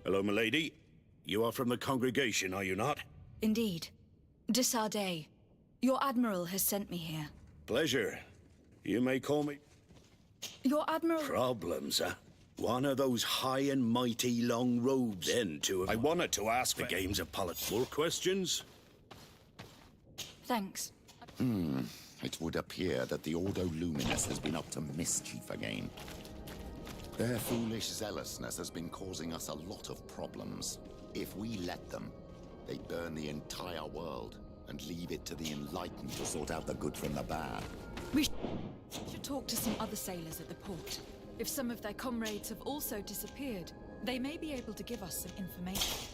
Hello, milady. You are from the congregation, are you not? Indeed. De Sardet. Your Admiral has sent me here. Pleasure. You may call me... Your Admiral... Problems, huh? One of those high and mighty long robes. Then two of... I wanted to ask the games of politics. More questions? Thanks. It would appear that the Ordo Luminous has been up to mischief again. Their foolish zealousness has been causing us a lot of problems. If we let them, they burn the entire world and leave it to the enlightened to sort out the good from the bad. We should talk to some other sailors at the port. If some of their comrades have also disappeared, they may be able to give us some information.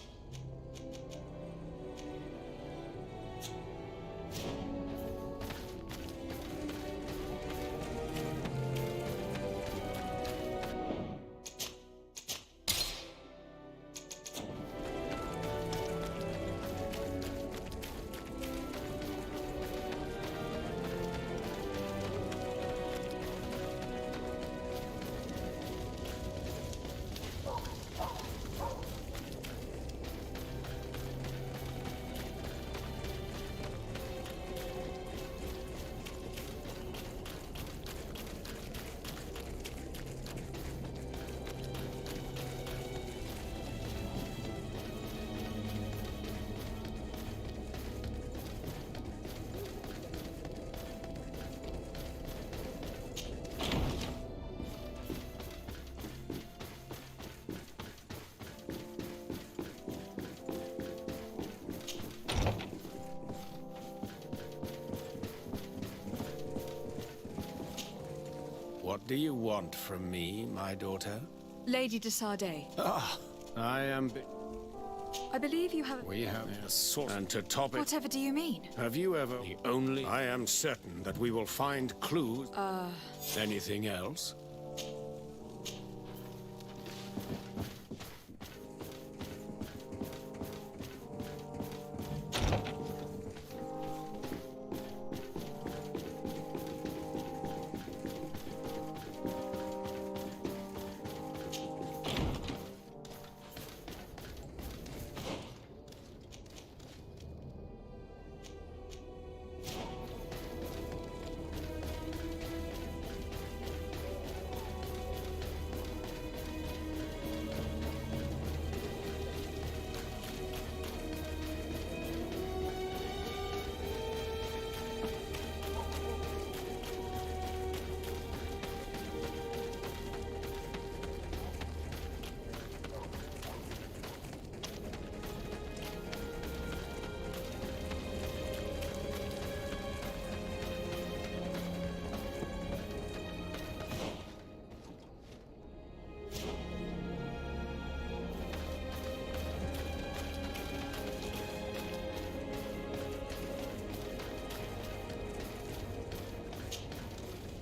do you want from me, my daughter? Lady de Sardet. Ah, I am... I believe you have... We have a sort... And to top it... Whatever do you mean? Have you ever... The only... I am certain that we will find clues... Anything else?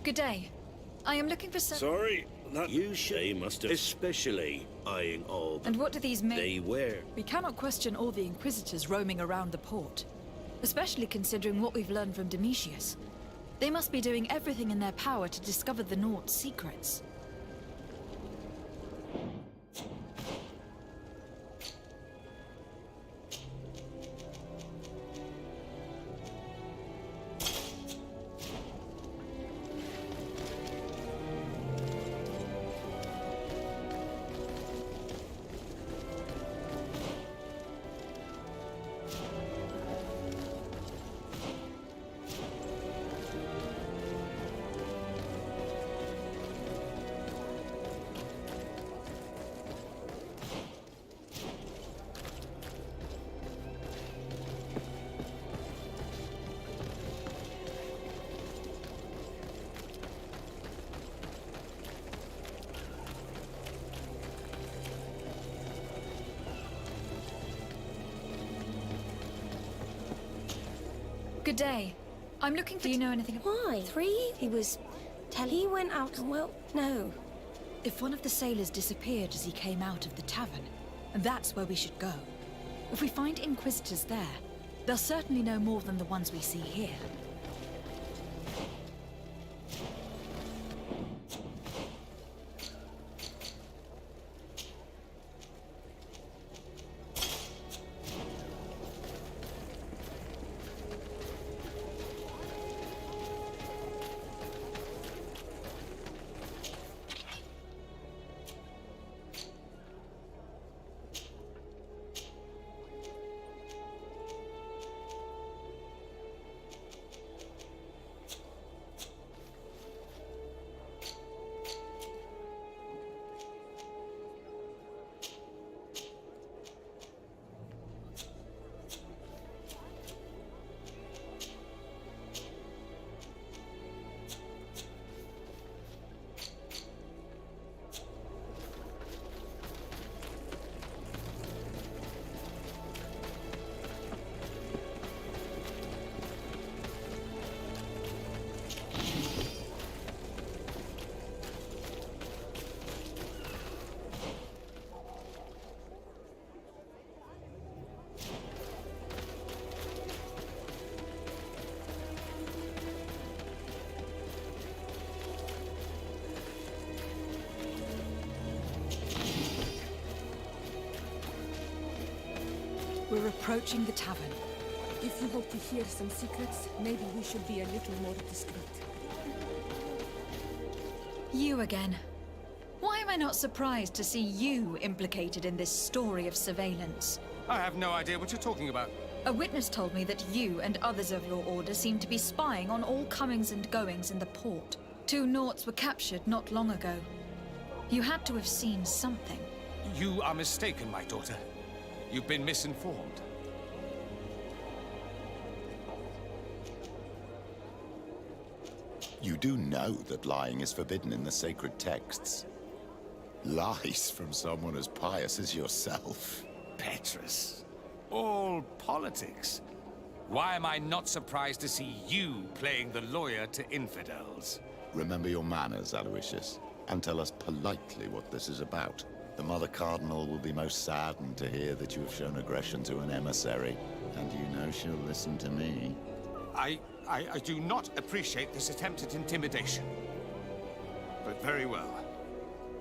Good day. I am looking for some... Sorry, that you, Shay, must have... Especially eyeing all the... And what do these mean? They wear. We cannot question all the Inquisitors roaming around the port. Especially considering what we've learned from Domitius. They must be doing everything in their power to discover the Naught's secrets. Good day. I'm looking for... Do you know anything... Why? 3? He was... He went out... Well, no. If one of the sailors disappeared as he came out of the tavern, that's where we should go. If we find Inquisitors there, they'll certainly know more than the ones we see here. We're approaching the tavern. If you hope to hear some secrets, maybe we should be a little more discreet. You again. Why am I not surprised to see you implicated in this story of surveillance? I have no idea what you're talking about. A witness told me that you and others of your order seem to be spying on all comings and goings in the port. 2 Naughts were captured not long ago. You had to have seen something. You are mistaken, my daughter. You've been misinformed. You do know that lying is forbidden in the sacred texts. Lies from someone as pious as yourself. Petrus. All politics. Why am I not surprised to see you playing the lawyer to infidels? Remember your manners, Aloysius, and tell us politely what this is about. The Mother Cardinal will be most saddened to hear that you have shown aggression to an emissary, and you know she'll listen to me. I do not appreciate this attempt at intimidation. But very well.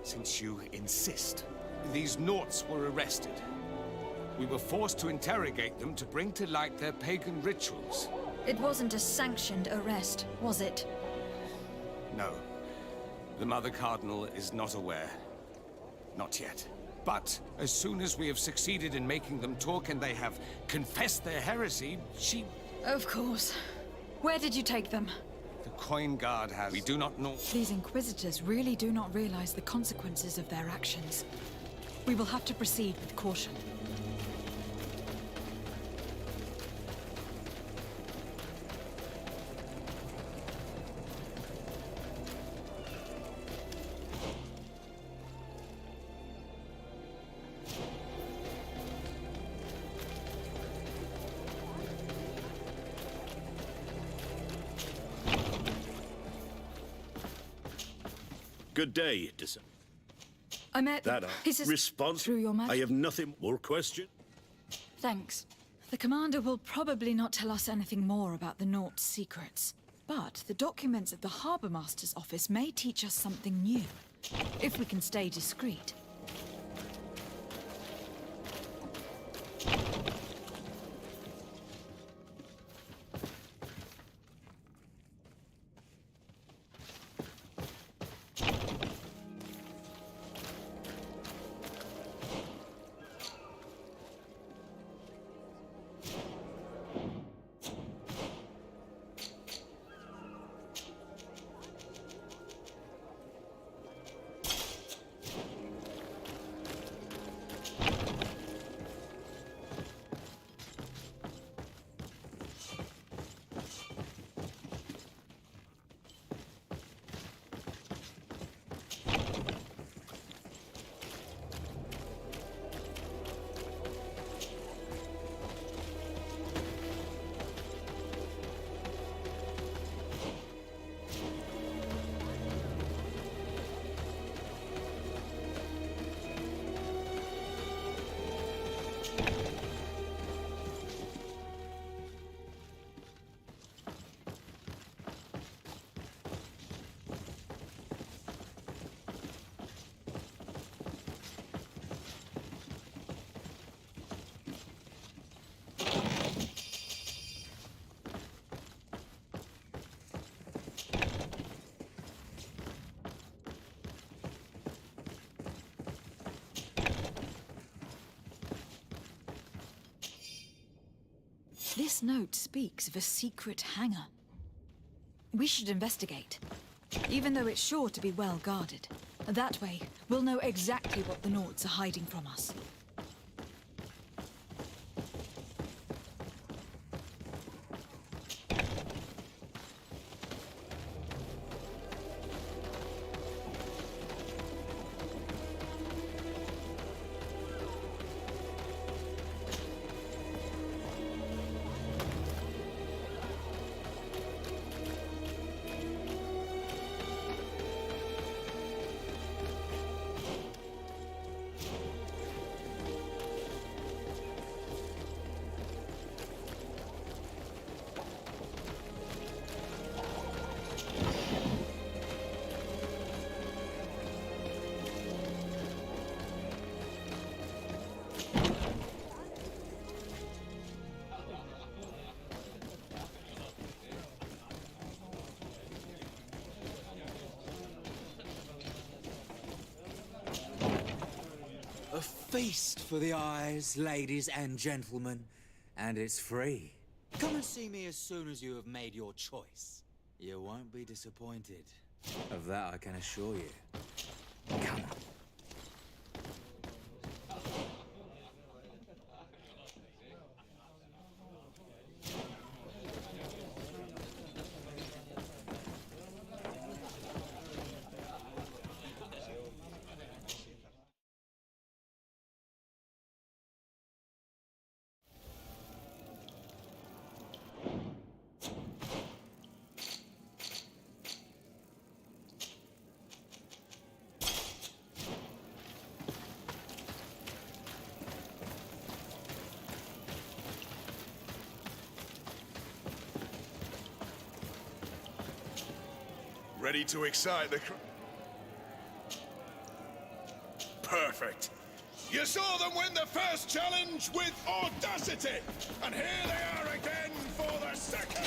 Since you insist. These Naughts were arrested. We were forced to interrogate them to bring to light their pagan rituals. It wasn't a sanctioned arrest, was it? No. The Mother Cardinal is not aware. Not yet. But as soon as we have succeeded in making them talk and they have confessed their heresy, she... Of course. Where did you take them? The Coin Guard has... We do not know... These Inquisitors really do not realize the consequences of their actions. We will have to proceed with caution. Good day, Dissa. I met That his response. through your magic. I have nothing more question. Thanks. The commander will probably not tell us anything more about the Naught's secrets. But the documents at the Harbour Master's office may teach us something new, if we can stay discreet. This note speaks of a secret hangar. We should investigate, even though it's sure to be well guarded. That way, we'll know exactly what the Naughts are hiding from us. A feast for the eyes, ladies and gentlemen, and it's free. Come and see me as soon as you have made your choice. You won't be disappointed. Of that I can assure you. Come on. Ready to excite the Perfect. You saw them win the first challenge with audacity, and here they are again for the second.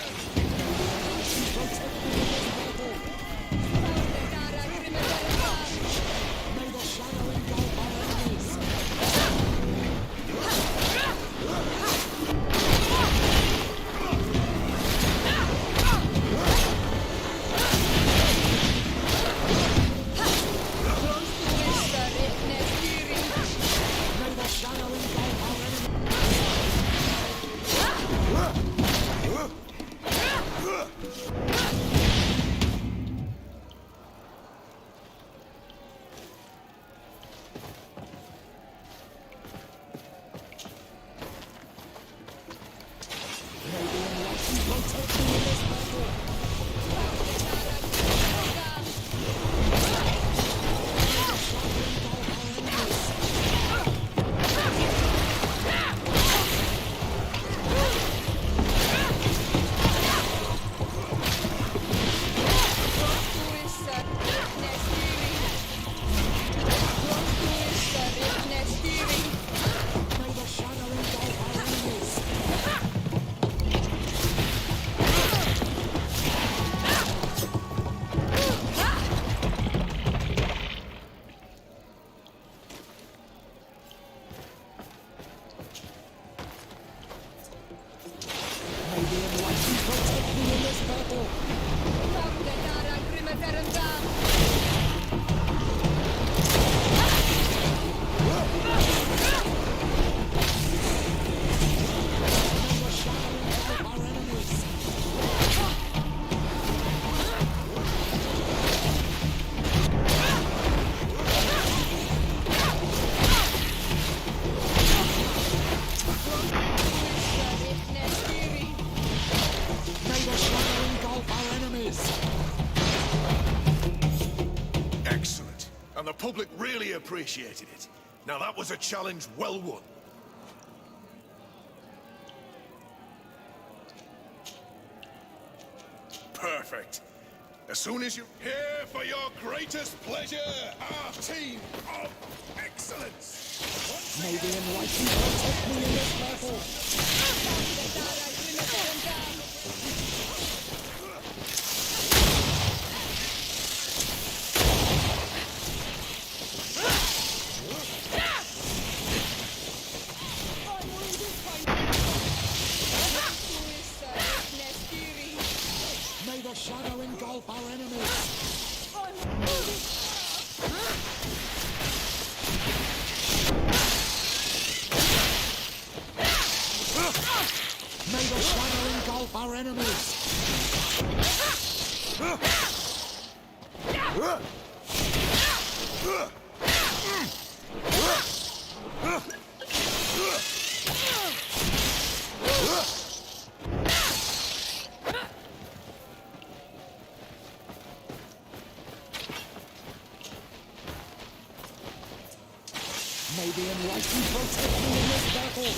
Excellent. And the public really appreciated it. Now that was a challenge well won. Perfect. As soon as you're here for your greatest pleasure, our team of excellence. May the enlightened protect me in this battle. May the shadow engulf our enemies. May the shadow engulf our enemies. May the enlightened protect me in this battle.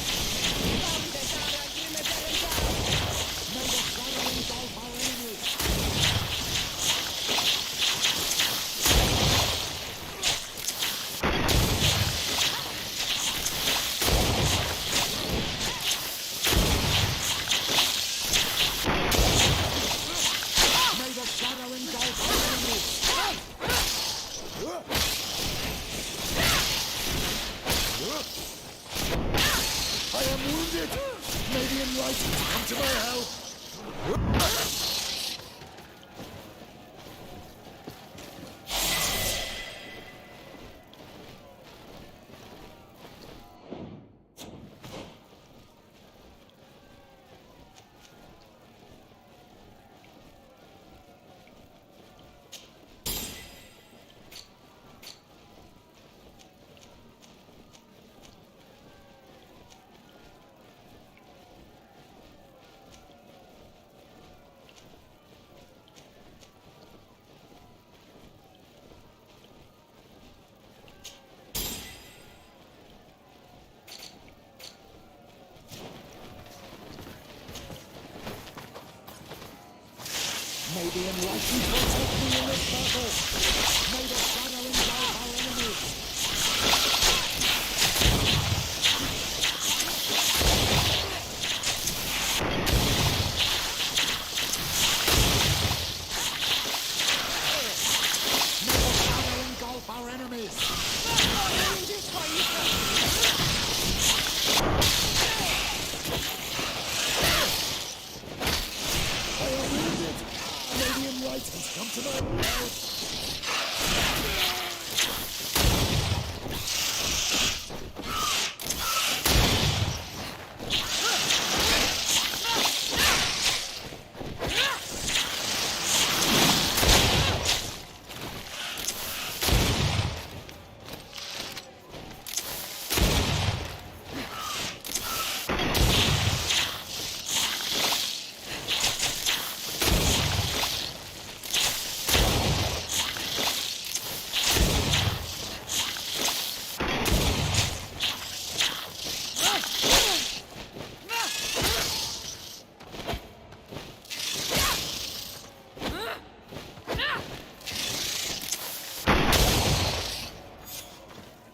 May the shadow engulf our enemies. May the shadow engulf our enemies. I am wounded! May the enlightened come to my help! the enlightened protect me in this battle. May the shadow engulf our enemies. May the shadow engulf our enemies. I am wounded. May the enlightened come to my help.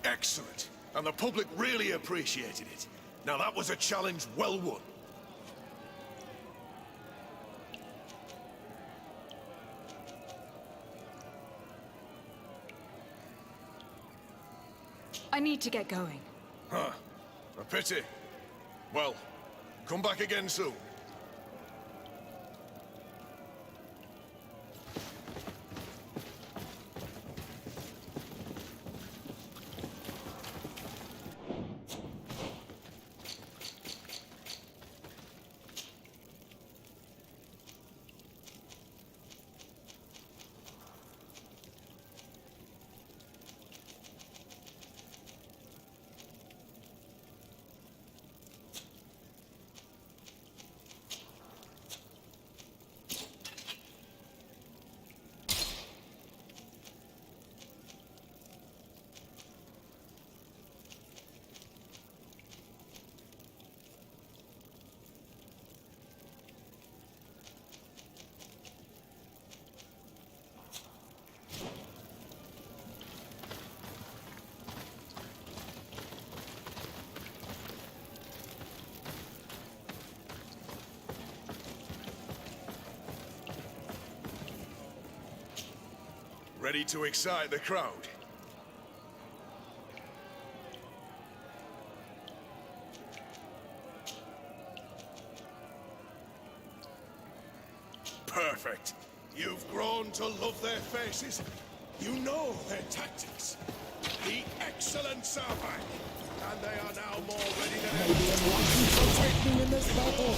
Excellent. And the public really appreciated it. Now that was a challenge well won. I need to get going. Huh. A pity. Well, come back again soon. Ready to excite the crowd? Perfect. You've grown to love their faces. You know their tactics. The excellents are back, and they are now more ready than ever. May the enlightened protect me in this battle.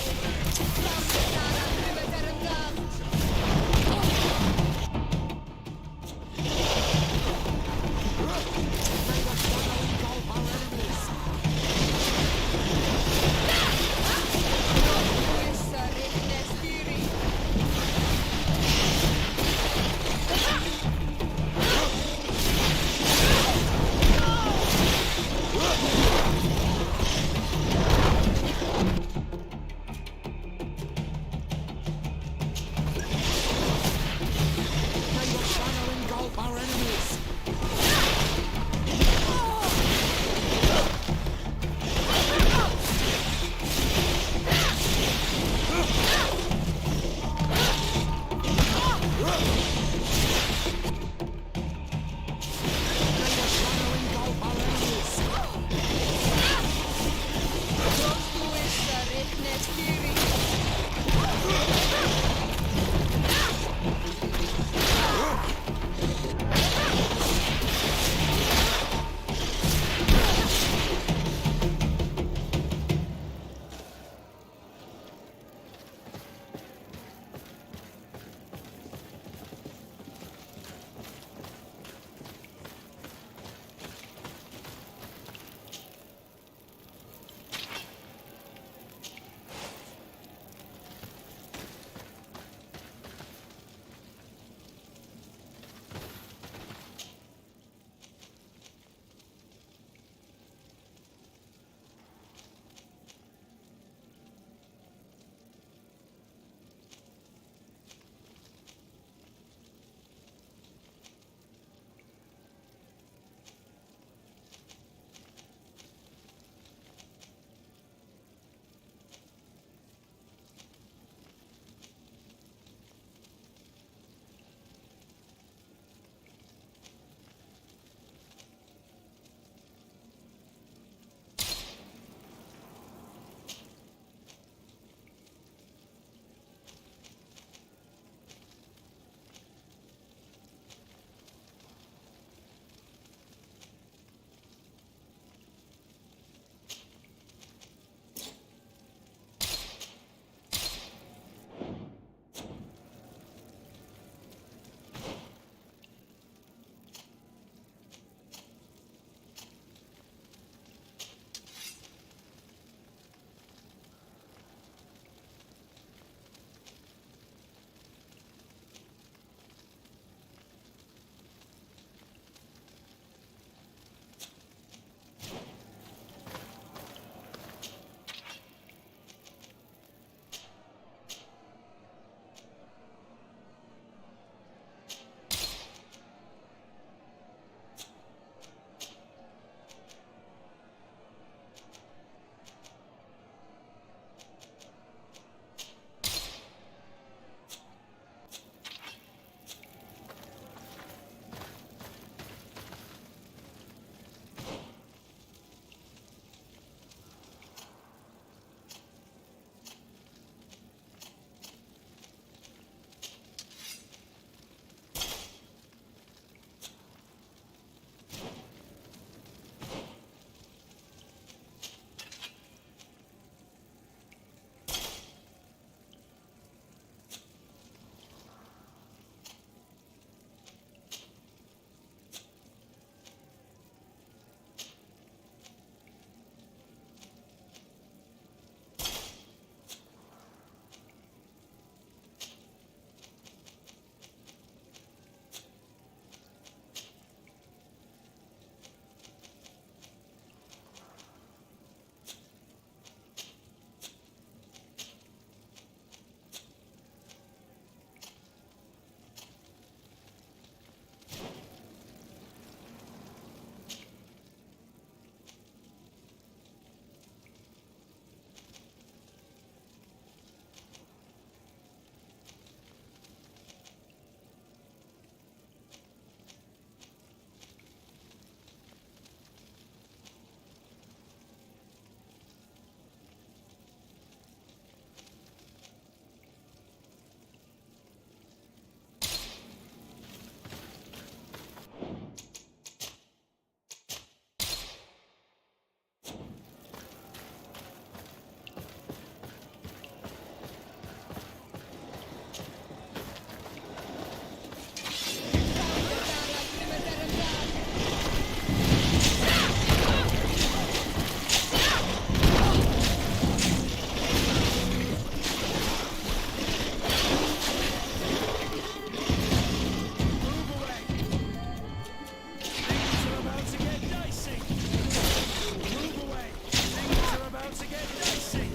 about to get dicey.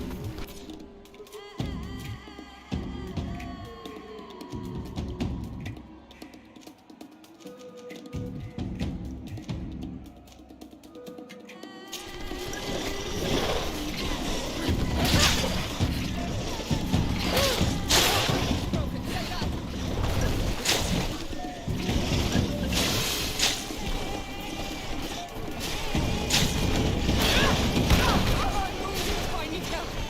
Find me, help!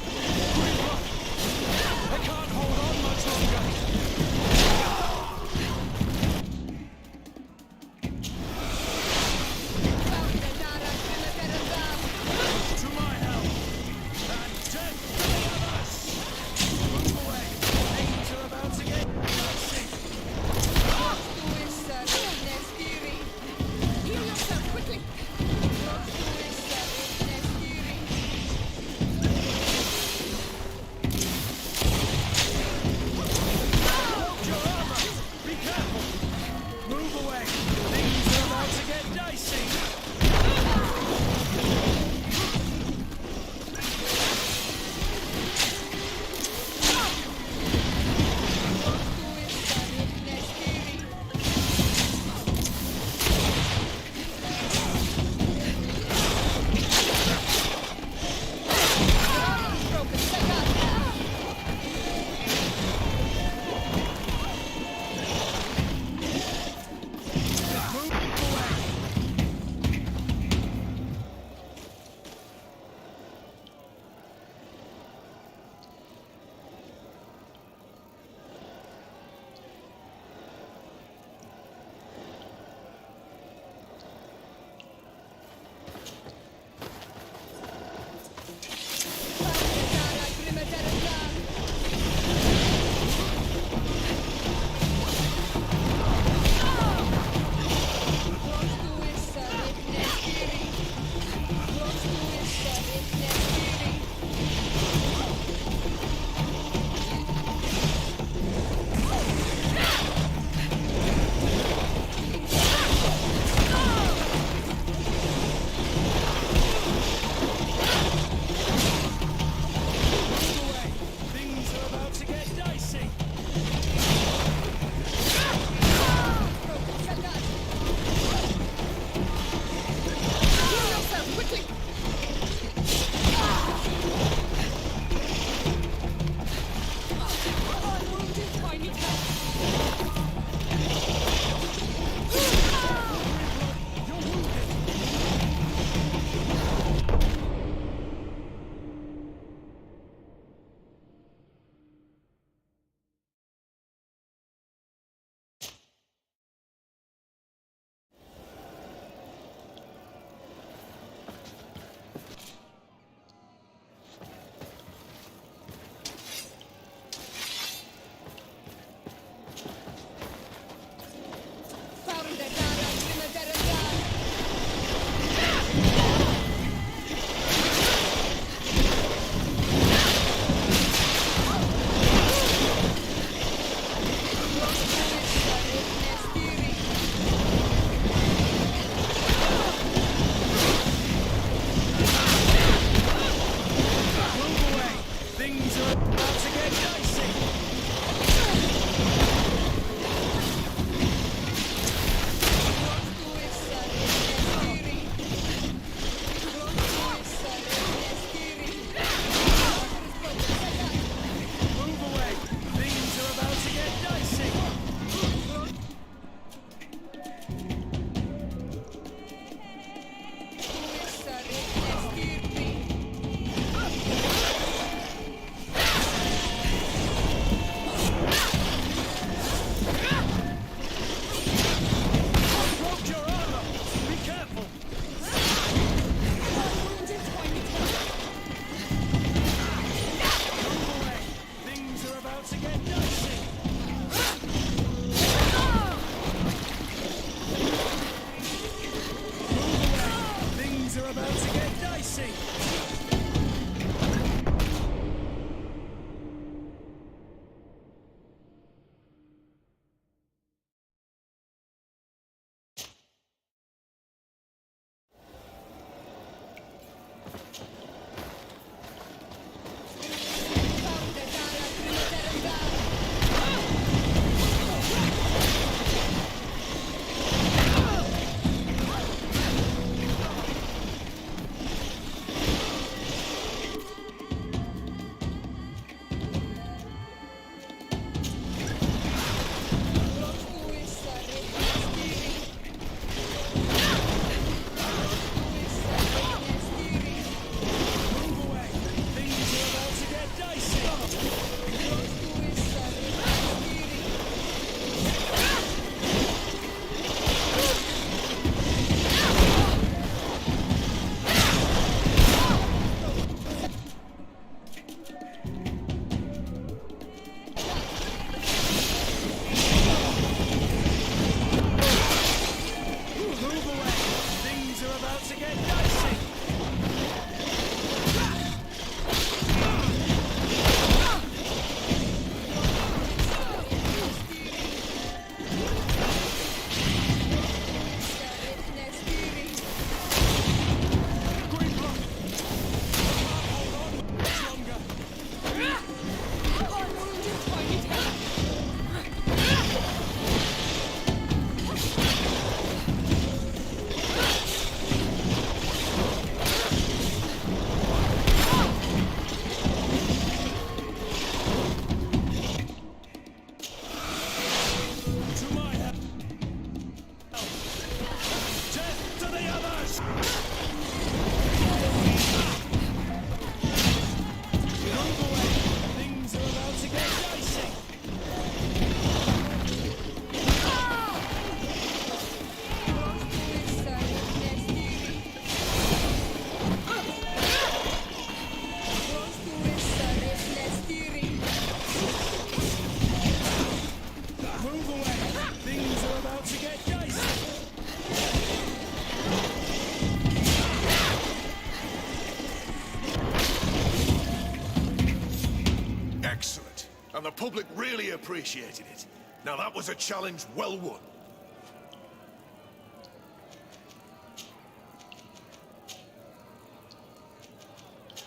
and the public really appreciated it. Now that was a challenge well won.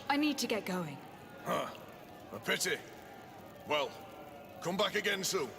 I need to get going. Huh. A pity. Well, come back again soon.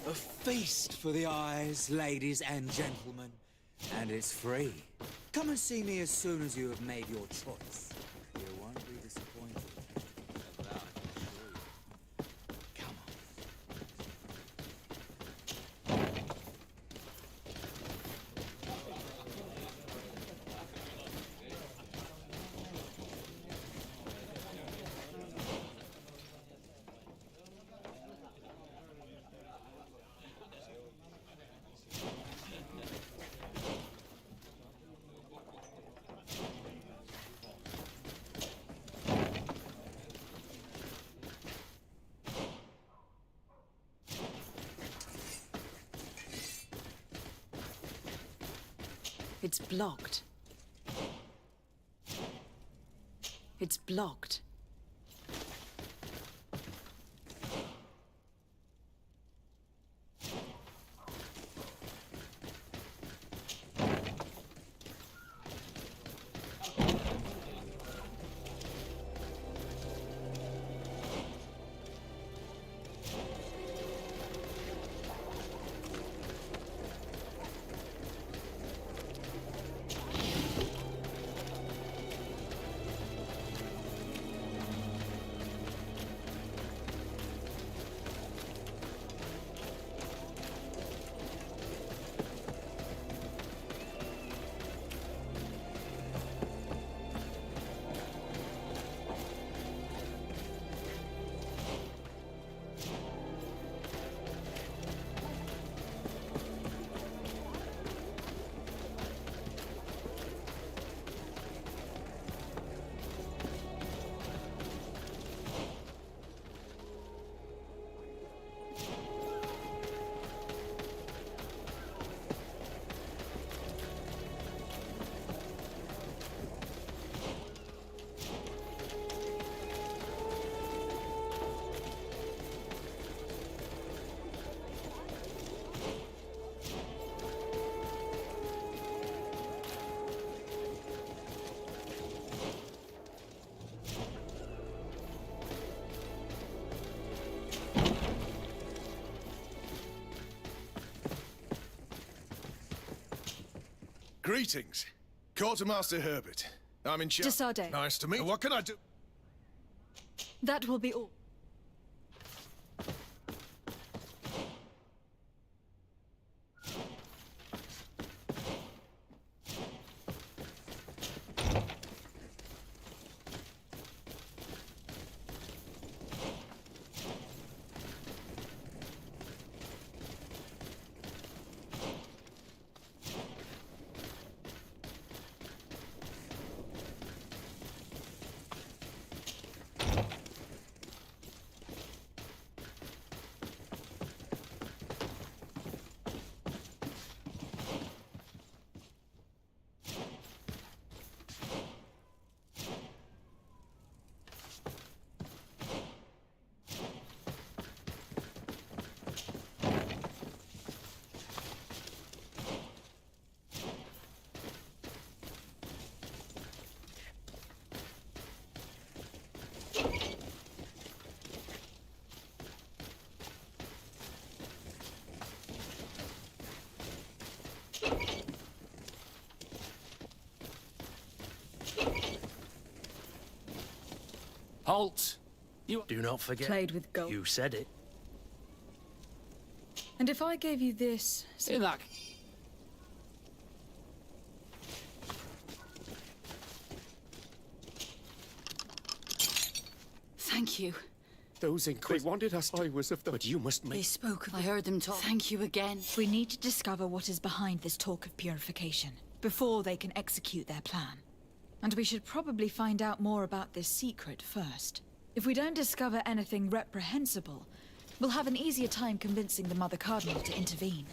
A feast for the eyes, ladies and gentlemen. And it's free. Come and see me as soon as you have made your choice. You won't be disappointed. It's blocked. It's blocked. Greetings. Quartermaster Herbert. I'm in charge. Desade. Nice to meet you. What can I do? That will be all. Halt! You do not forget. Played with gold. You said it. And if I gave you this... In that... Thank you. Those Inquis wanted us. I was of the... But you must They make... spoke of... I heard them talk. Thank you again. We need to discover what is behind this talk of purification, before they can execute their plan. And we should probably find out more about this secret first. If we don't discover anything reprehensible, we'll have an easier time convincing the Mother Cardinal to intervene.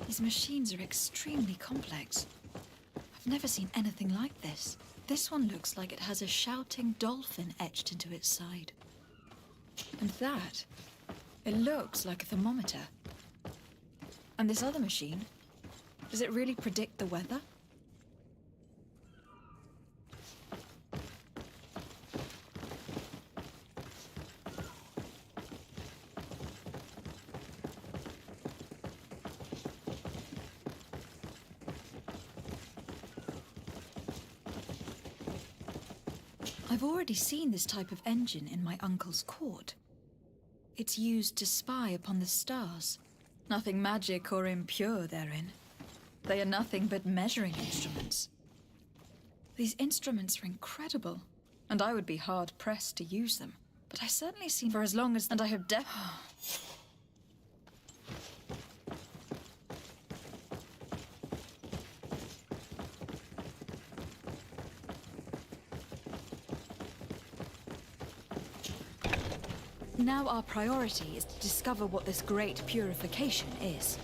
These machines are extremely complex. I've never seen anything like this. This one looks like it has a shouting dolphin etched into its side. And that, it looks like a thermometer. And this other machine, does it really predict the weather? I've already seen this type of engine in my uncle's court. It's used to spy upon the stars. Nothing magic or impure therein. They are nothing but measuring instruments. These instruments are incredible, and I would be hard-pressed to use them. But I certainly seen for as long as... and I have Now our priority is to discover what this great purification is.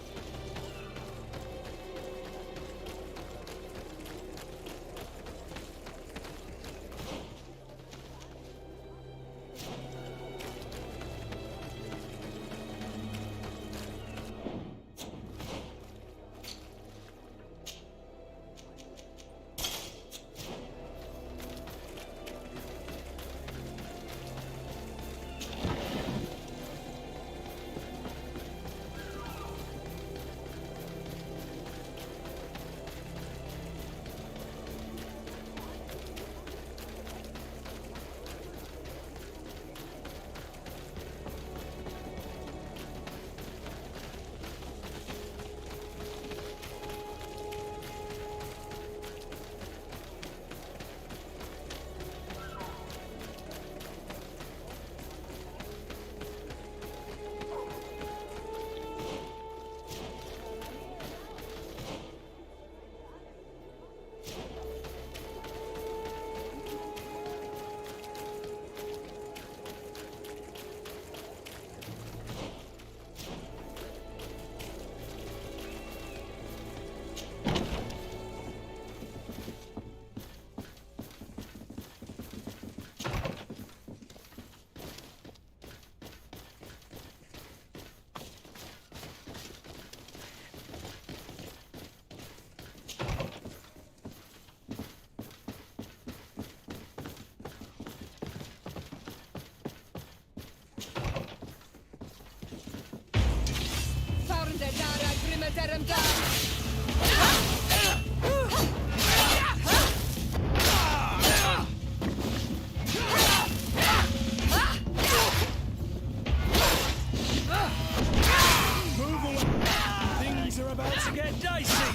Move away! Things are about to get dicey!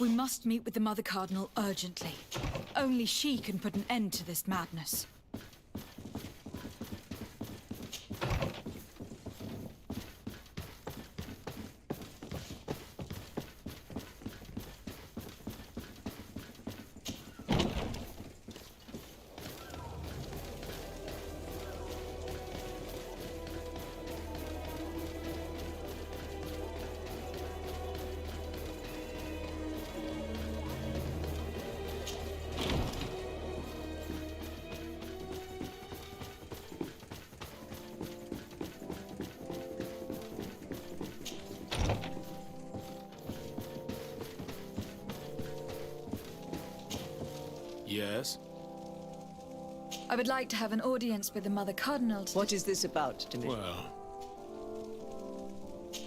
We must meet with the Mother Cardinal urgently. Only she can put an end to this madness. Yes? I would like to have an audience with the Mother Cardinal to... What is this about, Dimitri? Well...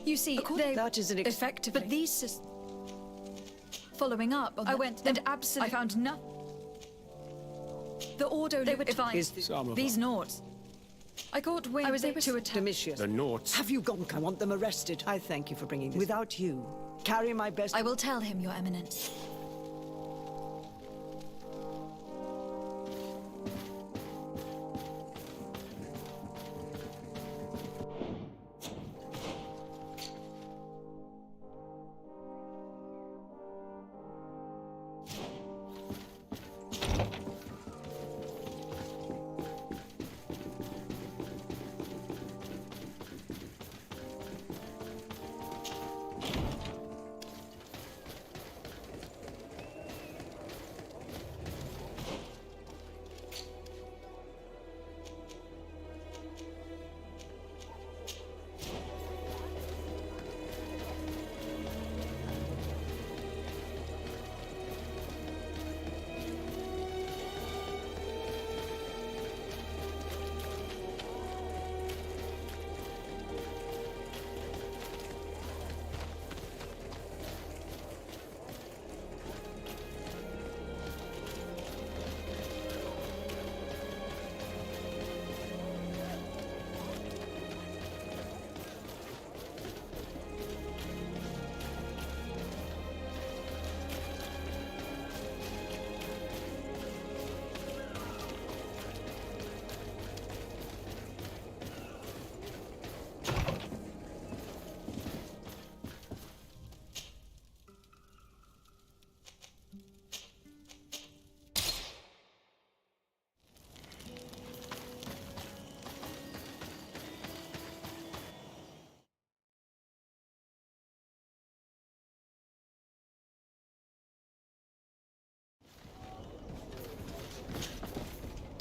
You see, that is an effective, but these... Following up on I went and absolutely I found nothing. The Ordo they were these Nauts. I got wind I was able to attack. Domitius. The Nauts. Have you gone? I want them arrested. I thank you for bringing this. Without you, carry my best... I will tell him, Your Eminence.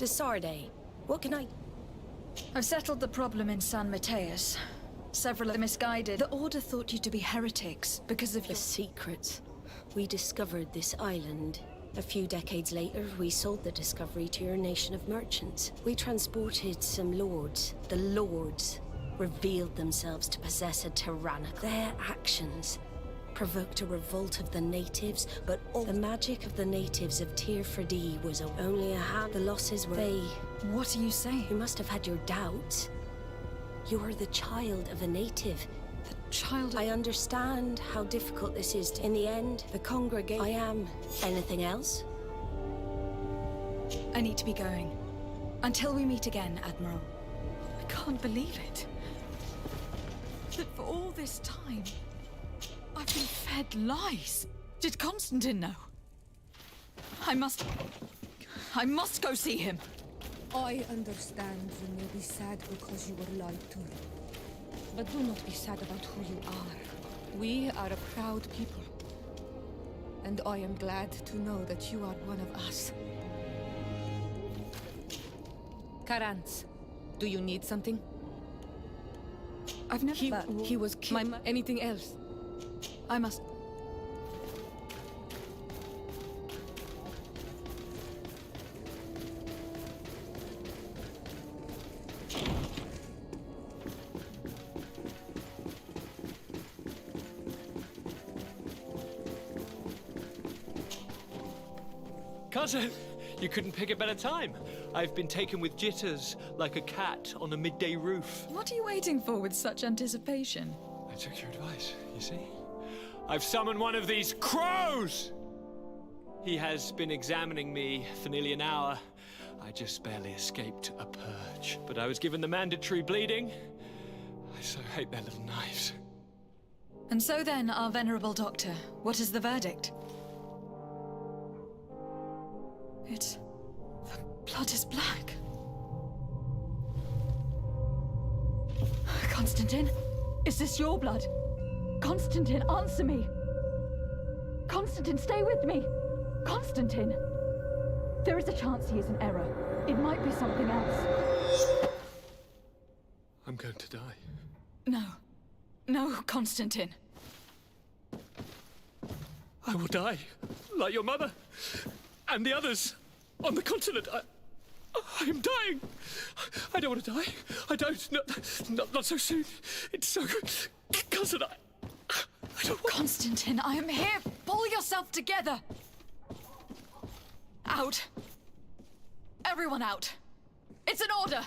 Desarde, what can I... I've settled the problem in San Mateus. Several of the misguided. The Order thought you to be heretics because of your secrets. We discovered this island. A few decades later, we sold the discovery to your nation of merchants. We transported some lords. The lords revealed themselves to possess a tyrannical. Their actions provoked a revolt of the natives, but all the magic of the natives of Tir Freddy was only a hand. The losses were... What are you saying? You must have had your doubts. You are the child of a native. The child of... I understand how difficult this is. In the end, the congregation... I am... Anything else? I need to be going. Until we meet again, Admiral. I can't believe it. That for all this time, I've been fed lies. Did Constantine know? I must go see him. I understand you may be sad because you were lied to. But do not be sad about who you are. We are a proud people. And I am glad to know that you are one of us. Karans, do you need something? I've never... He was killed. Anything else? I must... Cousin, you couldn't pick a better time. I've been taken with jitters, like a cat on a midday roof. What are you waiting for with such anticipation? I took your advice, you see? I've summoned one of these crows! He has been examining me for nearly an hour. I just barely escaped a purge. But I was given the mandatory bleeding. I so hate their little knives. And so then, our venerable doctor, what is the verdict? The blood is black. Constantine, is this your blood? Constantine, answer me! Constantine, stay with me! Constantine! There is a chance he is in error. It might be something else. I'm going to die. No. No, Constantine. I will die, like your mother, and the others on the continent. I am dying. I don't want to die. I don't. Not so soon. It's so... Cousin, I don't want... Constantine, I am here. Pull yourself together. Out. Everyone out. It's an order.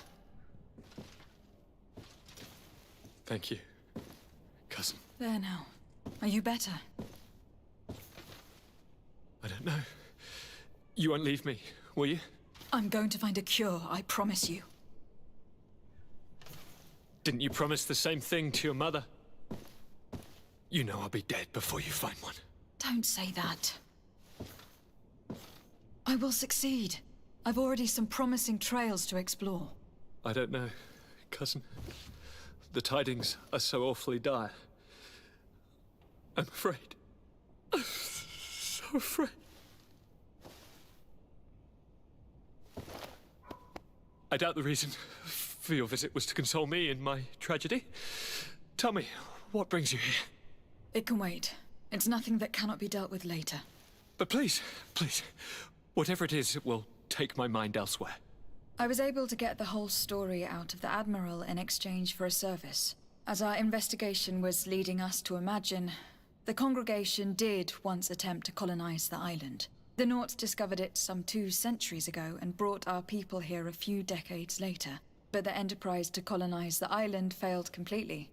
Thank you, cousin. There now. Are you better? I don't know. You won't leave me, will you? I'm going to find a cure, I promise you. Didn't you promise the same thing to your mother? You know I'll be dead before you find one. Don't say that. I will succeed. I've already some promising trails to explore. I don't know, cousin. The tidings are so awfully dire. I'm afraid. I'm so afraid. I doubt the reason for your visit was to console me in my tragedy. Tell me, what brings you here? It can wait. It's nothing that cannot be dealt with later. But please, whatever it is, it will take my mind elsewhere. I was able to get the whole story out of the Admiral in exchange for a service. As our investigation was leading us to imagine, the congregation did once attempt to colonize the island. The Nauts discovered it some 2 centuries ago and brought our people here a few decades later. But the enterprise to colonize the island failed completely.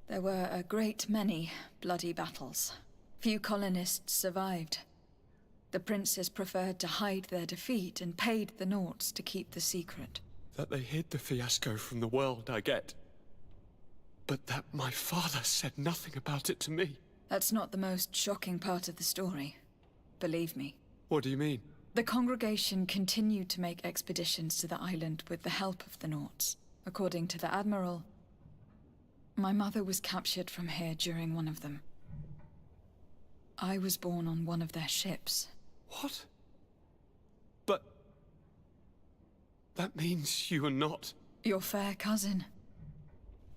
There were a great many bloody battles. Few colonists survived. The princes preferred to hide their defeat and paid the Nauts to keep the secret. That they hid the fiasco from the world, I get. But that my father said nothing about it to me. That's not the most shocking part of the story. Believe me. What do you mean? The congregation continued to make expeditions to the island with the help of the Nauts. According to the Admiral, my mother was captured from here during one of them. I was born on one of their ships. What? But That means you are not... Your fair cousin.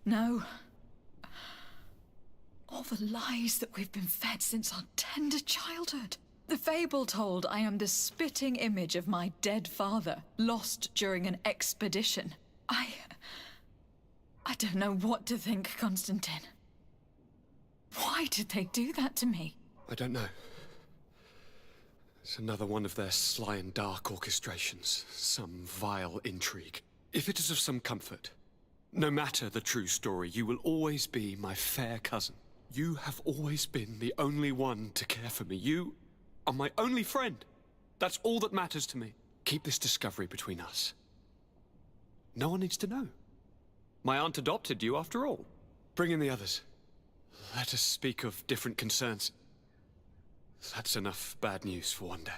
No. All the lies that we've been fed since our tender childhood. The fable told I am the spitting image of my dead father, lost during an expedition. I don't know what to think, Constantine. Why did they do that to me? I don't know. It's another one of their sly and dark orchestrations. Some vile intrigue. If it is of some comfort, no matter the true story, you will always be my fair cousin. You have always been the only one to care for me. You are my only friend. That's all that matters to me. Keep this discovery between us. No one needs to know. My aunt adopted you after all. Bring in the others. Let us speak of different concerns. That's enough bad news for one day.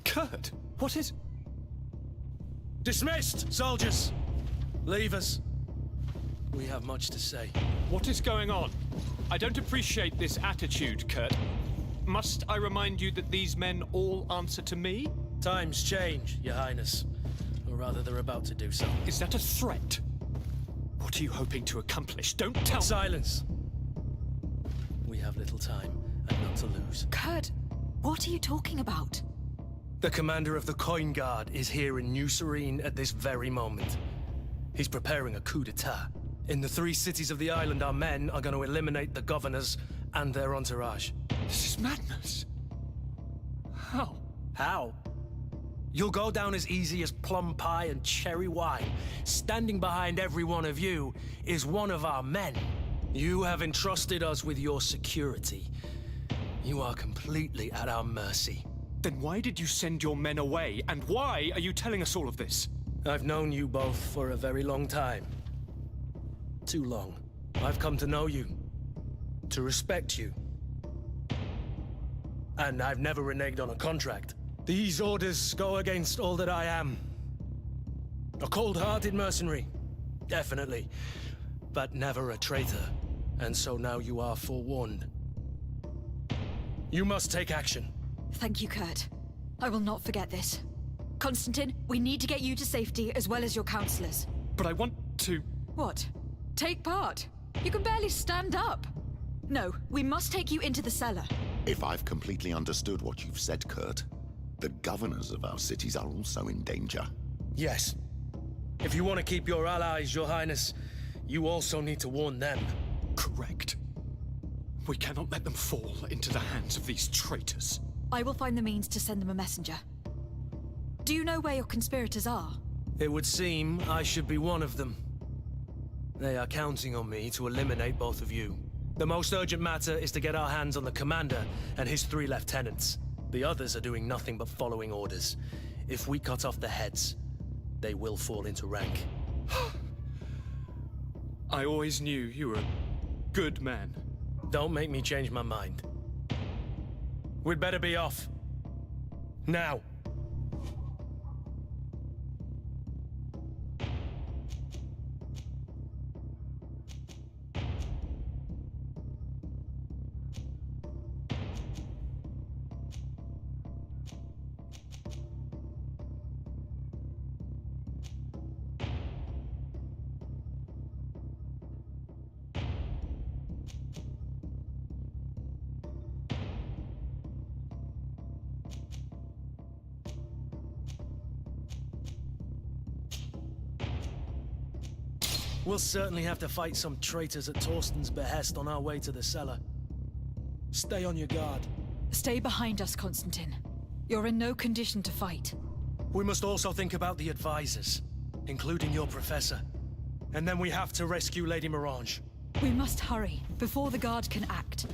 Kurt, what is... Dismissed, soldiers! Leave us. We have much to say. What is going on? I don't appreciate this attitude, Kurt. Must I remind you that these men all answer to me? Times change, Your Highness. Or rather, they're about to do so. Is that a threat? What are you hoping to accomplish? Don't tell me. Silence! We have little time, and none to lose. Kurt, what are you talking about? The commander of the Coin Guard is here in New Serene at this very moment. He's preparing a coup d'etat. In the 3 cities of the island, our men are going to eliminate the governors and their entourage. This is madness. How? How? You'll go down as easy as plum pie and cherry wine. Standing behind every one of you is one of our men. You have entrusted us with your security. You are completely at our mercy. Then why did you send your men away? And why are you telling us all of this? I've known you both for a very long time. Too long. I've come to know you. To respect you. And I've never reneged on a contract. These orders go against all that I am. A cold-hearted mercenary, definitely. But never a traitor. And so now you are forewarned. You must take action. Thank you, Kurt. I will not forget this. Constantine, we need to get you to safety as well as your counselors. But I want to... What? Take part? You can barely stand up. No, we must take you into the cellar. If I've completely understood what you've said, Kurt, the governors of our cities are also in danger. Yes. If you want to keep your allies, Your Highness, you also need to warn them. Correct. We cannot let them fall into the hands of these traitors. I will find the means to send them a messenger. Do you know where your conspirators are? It would seem I should be one of them. They are counting on me to eliminate both of you. The most urgent matter is to get our hands on the commander and his 3 lieutenants. The others are doing nothing but following orders. If we cut off the heads, they will fall into rank. I always knew you were a good man. Don't make me change my mind. We'd better be off. Now. We'll certainly have to fight some traitors at Torsten's behest on our way to the cellar. Stay on your guard. Stay behind us, Constantine. You're in no condition to fight. We must also think about the advisors, including your professor. And then we have to rescue Lady Mirange. We must hurry, before the guard can act.